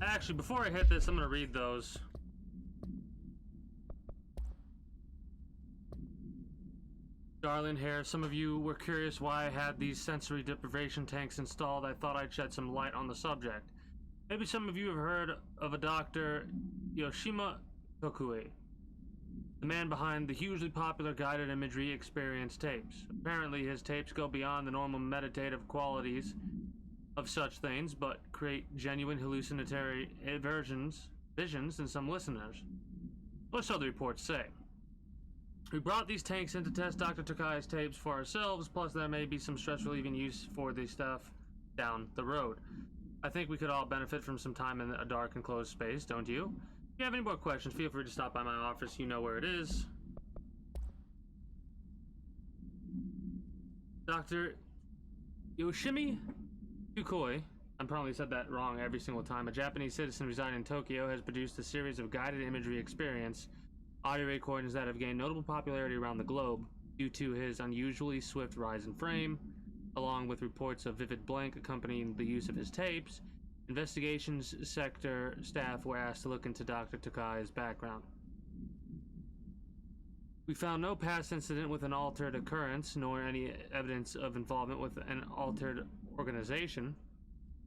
Actually, before I hit this, I'm gonna read those. Darling here, some of you were curious why I had these sensory deprivation tanks installed. I thought I'd shed some light on the subject. Maybe some of you have heard of a Dr. Yoshima Tokue, the man behind the hugely popular guided imagery experience tapes. Apparently his tapes go beyond the normal meditative qualities of such things, but create genuine hallucinatory visions in some listeners. Or so the reports say. We brought these tanks in to test Dr. Tokai's tapes for ourselves, plus there may be some stress-relieving use for the stuff down the road. I think we could all benefit from some time in a dark and closed space, don't you? If you have any more questions, feel free to stop by my office. You know where it is. Dr. Yoshimi Tokue, I probably said that wrong every single time, a Japanese citizen residing in Tokyo, has produced a series of guided imagery experience audio recordings that have gained notable popularity around the globe due to his unusually swift rise in fame, along with reports of vivid blank accompanying the use of his tapes. Investigations sector staff were asked to look into Dr. Tokai's background. We found no past incident with an altered occurrence, nor any evidence of involvement with an altered organization.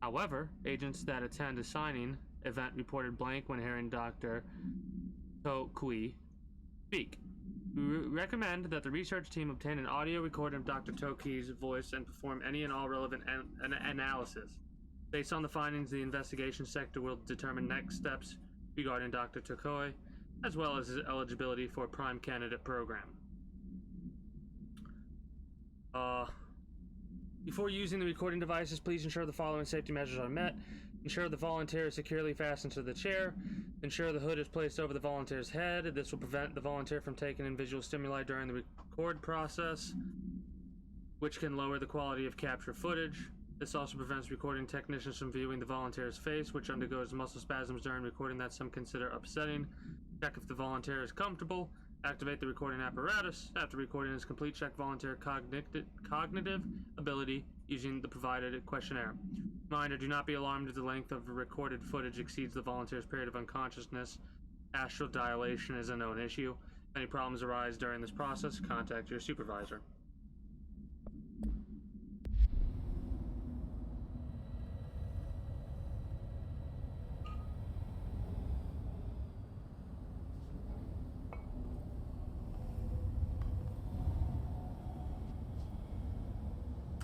However, agents that attend a signing event reported blank when hearing Dr. Tokue speak. We recommend that the research team obtain an audio recording of Dr. Tokue's voice and perform any and all relevant analysis. Based on the findings, the investigation sector will determine next steps regarding Dr. Tokue, as well as his eligibility for Prime Candidate program. Before using the recording devices, please ensure the following safety measures are met. Ensure the volunteer is securely fastened to the chair. Ensure the hood is placed over the volunteer's head. This will prevent the volunteer from taking in visual stimuli during the record process, which can lower the quality of capture footage. This also prevents recording technicians from viewing the volunteer's face, which undergoes muscle spasms during recording that some consider upsetting. Check if the volunteer is comfortable. Activate the recording apparatus. After recording is complete, check volunteer cognitive ability using the provided questionnaire. Reminder, do not be alarmed if the length of recorded footage exceeds the volunteer's period of unconsciousness. Astral dilation is a known issue. If any problems arise during this process, contact your supervisor.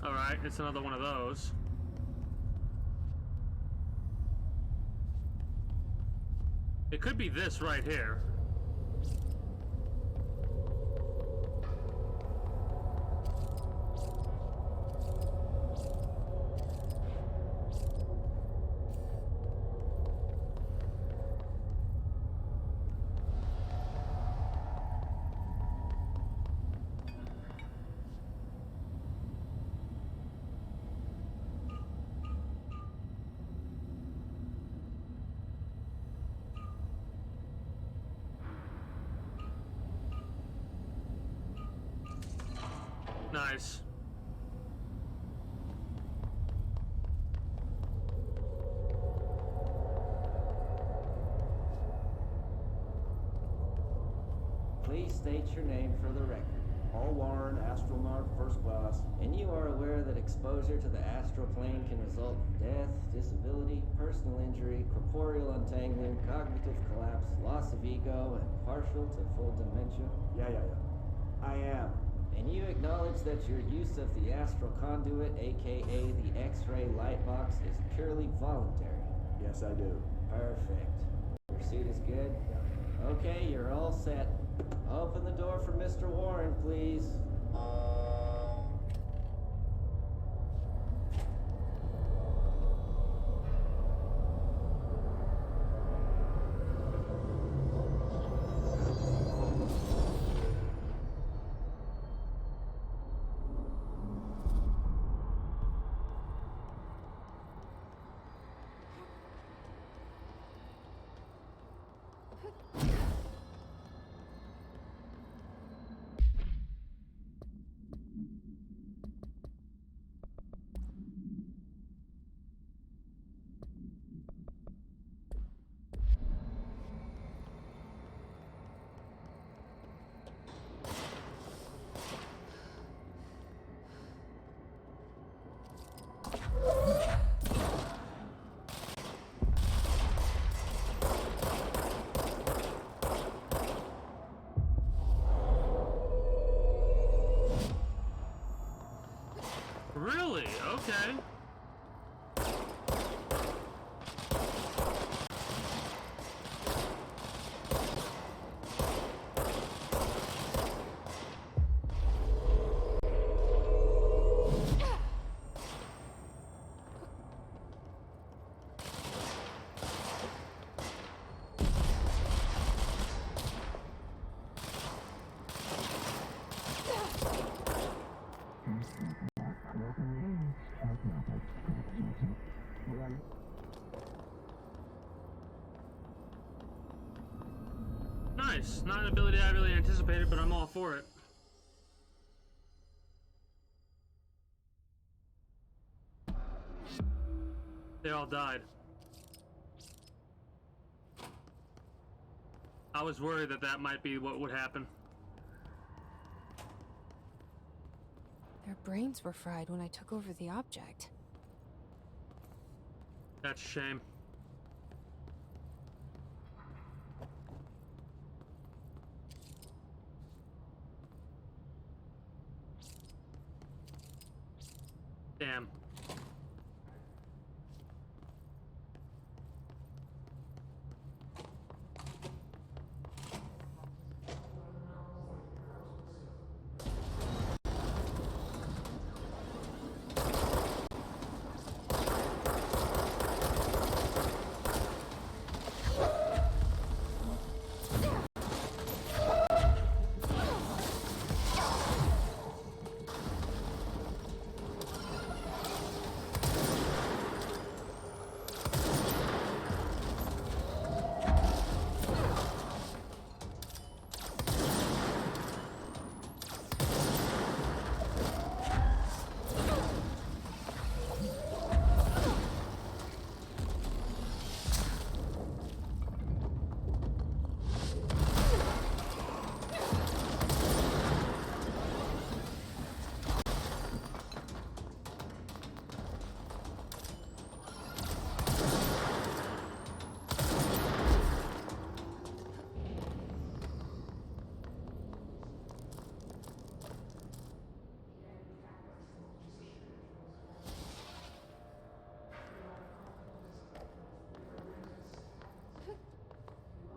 Alright, it's another one of those. It could be this right here. Nice. Please state your name for the record. Paul Warren, astronaut, first class. And you are aware that exposure to the astral plane can result in death, disability, personal injury, corporeal untangling, cognitive collapse, loss of ego, and partial to full dementia? Yeah. I am. And you acknowledge that your use of the astral conduit, aka the X-ray light box, is purely voluntary? Yes, I do. Perfect. Your suit is good? Okay, you're all set. Open the door for Mr. Warren, please. Really? Okay. Nice. Not an ability I really anticipated, but I'm all for it. They all died. I was worried that that might be what would happen. Their brains were fried when I took over the object. That's a shame. Damn.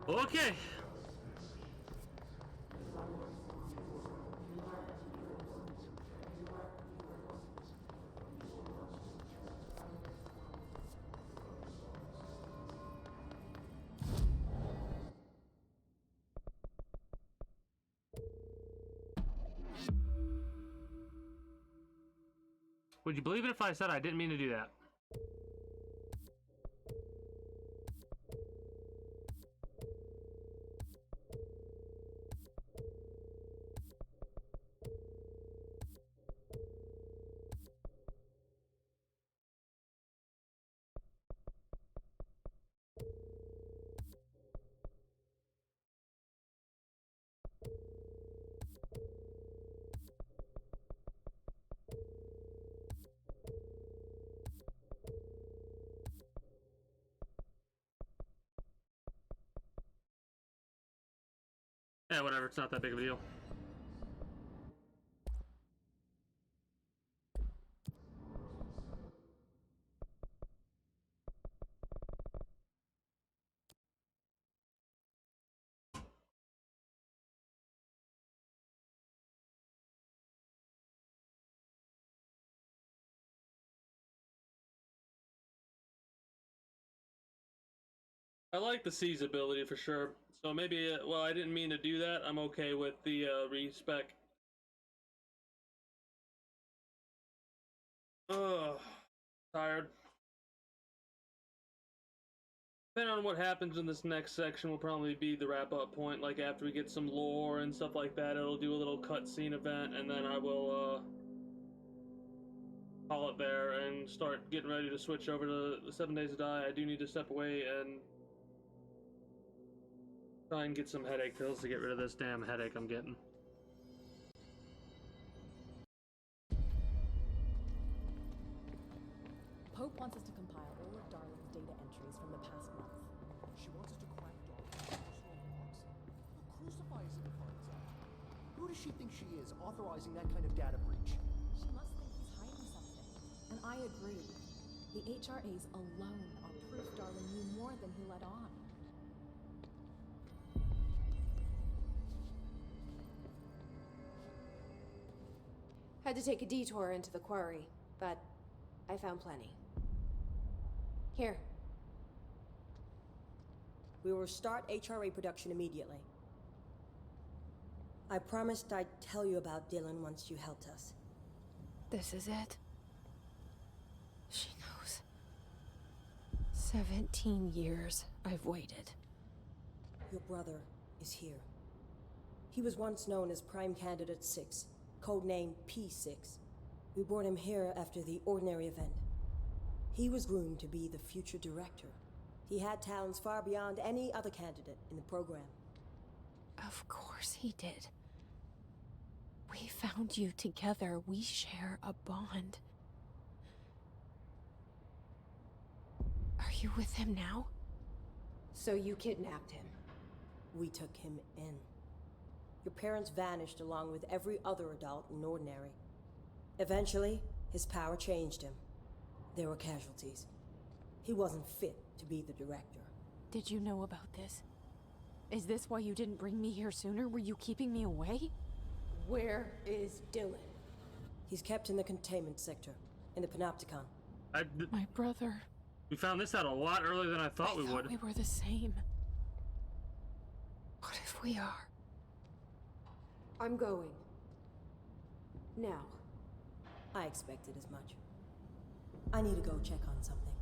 Okay. Would you believe it if I said I didn't mean to do that? Yeah, whatever, it's not that big of a deal. I like the C's ability for sure. So maybe, well, I didn't mean to do that. I'm okay with the respec. Ugh, tired. Depending on what happens in this next section will probably be the wrap-up point. Like after we get some lore and stuff like that, it'll do a little cutscene event, and then I will call it there and start getting ready to switch over to the 7 Days to Die. I do need to step away and try and get some headache pills to get rid of this damn headache I'm getting. Pope wants us to compile all of Darling's data entries from the past month. She wants us to crack Darling's personal logs? Who crucifies him for that? Who does she think she is, authorizing that kind of data breach? She must think he's hiding something. And I agree. The HRAs alone are proof Darling knew more than he let on. Had to take a detour into the quarry, but I found plenty. Here. We will start HRA production immediately. I promised I'd tell you about Dylan once you helped us. This is it. She knows. 17 years I've waited. Your brother is here. He was once known as Prime Candidate 6, codename P6. We brought him here after the Ordinary event. He was groomed to be the future director. He had talents far beyond any other candidate in the program. Of course he did. We found you together. We share a bond. Are you with him now? So you kidnapped him? We took him in. Your parents vanished along with every other adult in Ordinary. Eventually, his power changed him. There were casualties. He wasn't fit to be the director. Did you know about this? Is this why you didn't bring me here sooner? Were you keeping me away? Where is Dylan? He's kept in the containment sector, in the Panopticon. My brother. We found this out a lot earlier than I thought we would. We were the same. What if we are? I'm going. Now. I expected as much. I need to go check on something.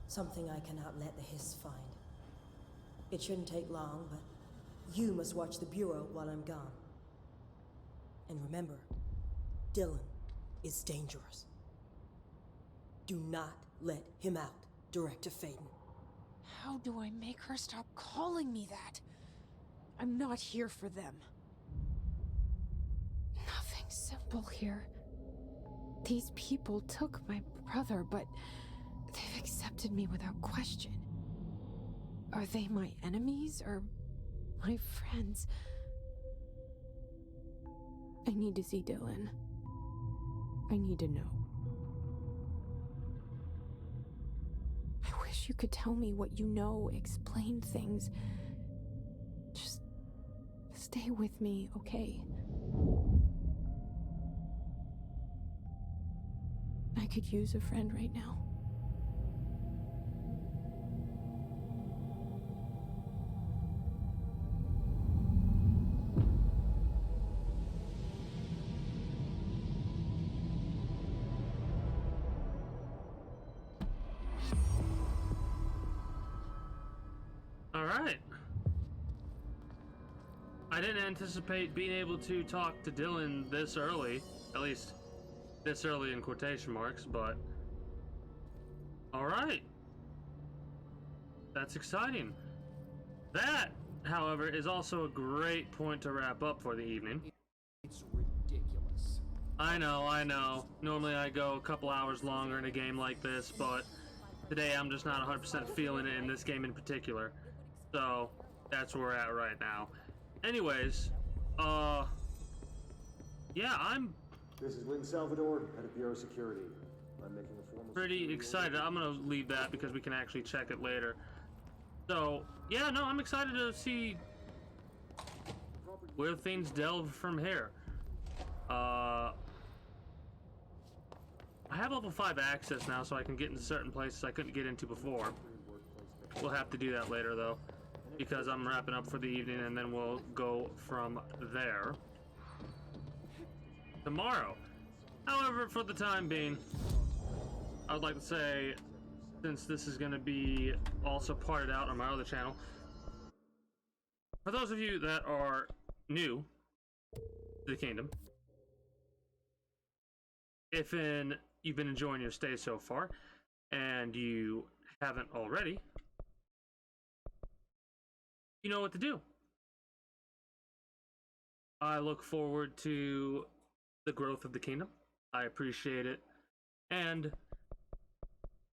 Something I cannot let the Hiss find. It shouldn't take long, but you must watch the Bureau while I'm gone. And remember, Dylan is dangerous. Do not let him out, Director Faden. How do I make her stop calling me that? I'm not here for them. Nothing simple here. These people took my brother, but they've accepted me without question. Are they my enemies or my friends? I need to see Dylan. I need to know. I wish you could tell me what you know, explain things. Stay with me, okay? I could use a friend right now. Alright. I didn't anticipate being able to talk to Dylan this early. At least, this early in quotation marks, but... Alright. That's exciting. That, however, is also a great point to wrap up for the evening. It's ridiculous. I know. Normally I go a couple hours longer in a game like this, but today I'm just not 100% feeling it in this game in particular. So, that's where we're at right now. Anyways, yeah, I'm This is Lynn Salvador, head of Bureau Security. I'm making a formal pretty excited. I'm gonna leave that because we can actually check it later. So, yeah, no, I'm excited to see where things delve from here. I have level 5 access now, so I can get into certain places I couldn't get into before. We'll have to do that later, though, because I'm wrapping up for the evening, and then we'll go from there tomorrow. However, for the time being, I would like to say, since this is going to be also parted out on my other channel, for those of you that are new to the kingdom, if you've been enjoying your stay so far, and you haven't already, you know what to do. I look forward to the growth of the kingdom. I appreciate it, and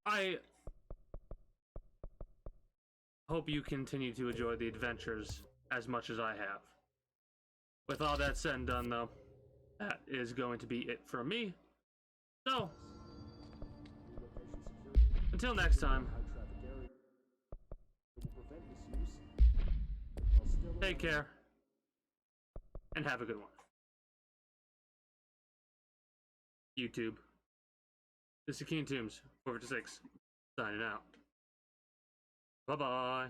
I hope you continue to enjoy the adventures as much as I have. With all that said and done, though, that is going to be it from me. So, until next time, take care, and have a good one. YouTube. This is Keen Tombs, 456, signing out. Bye-bye.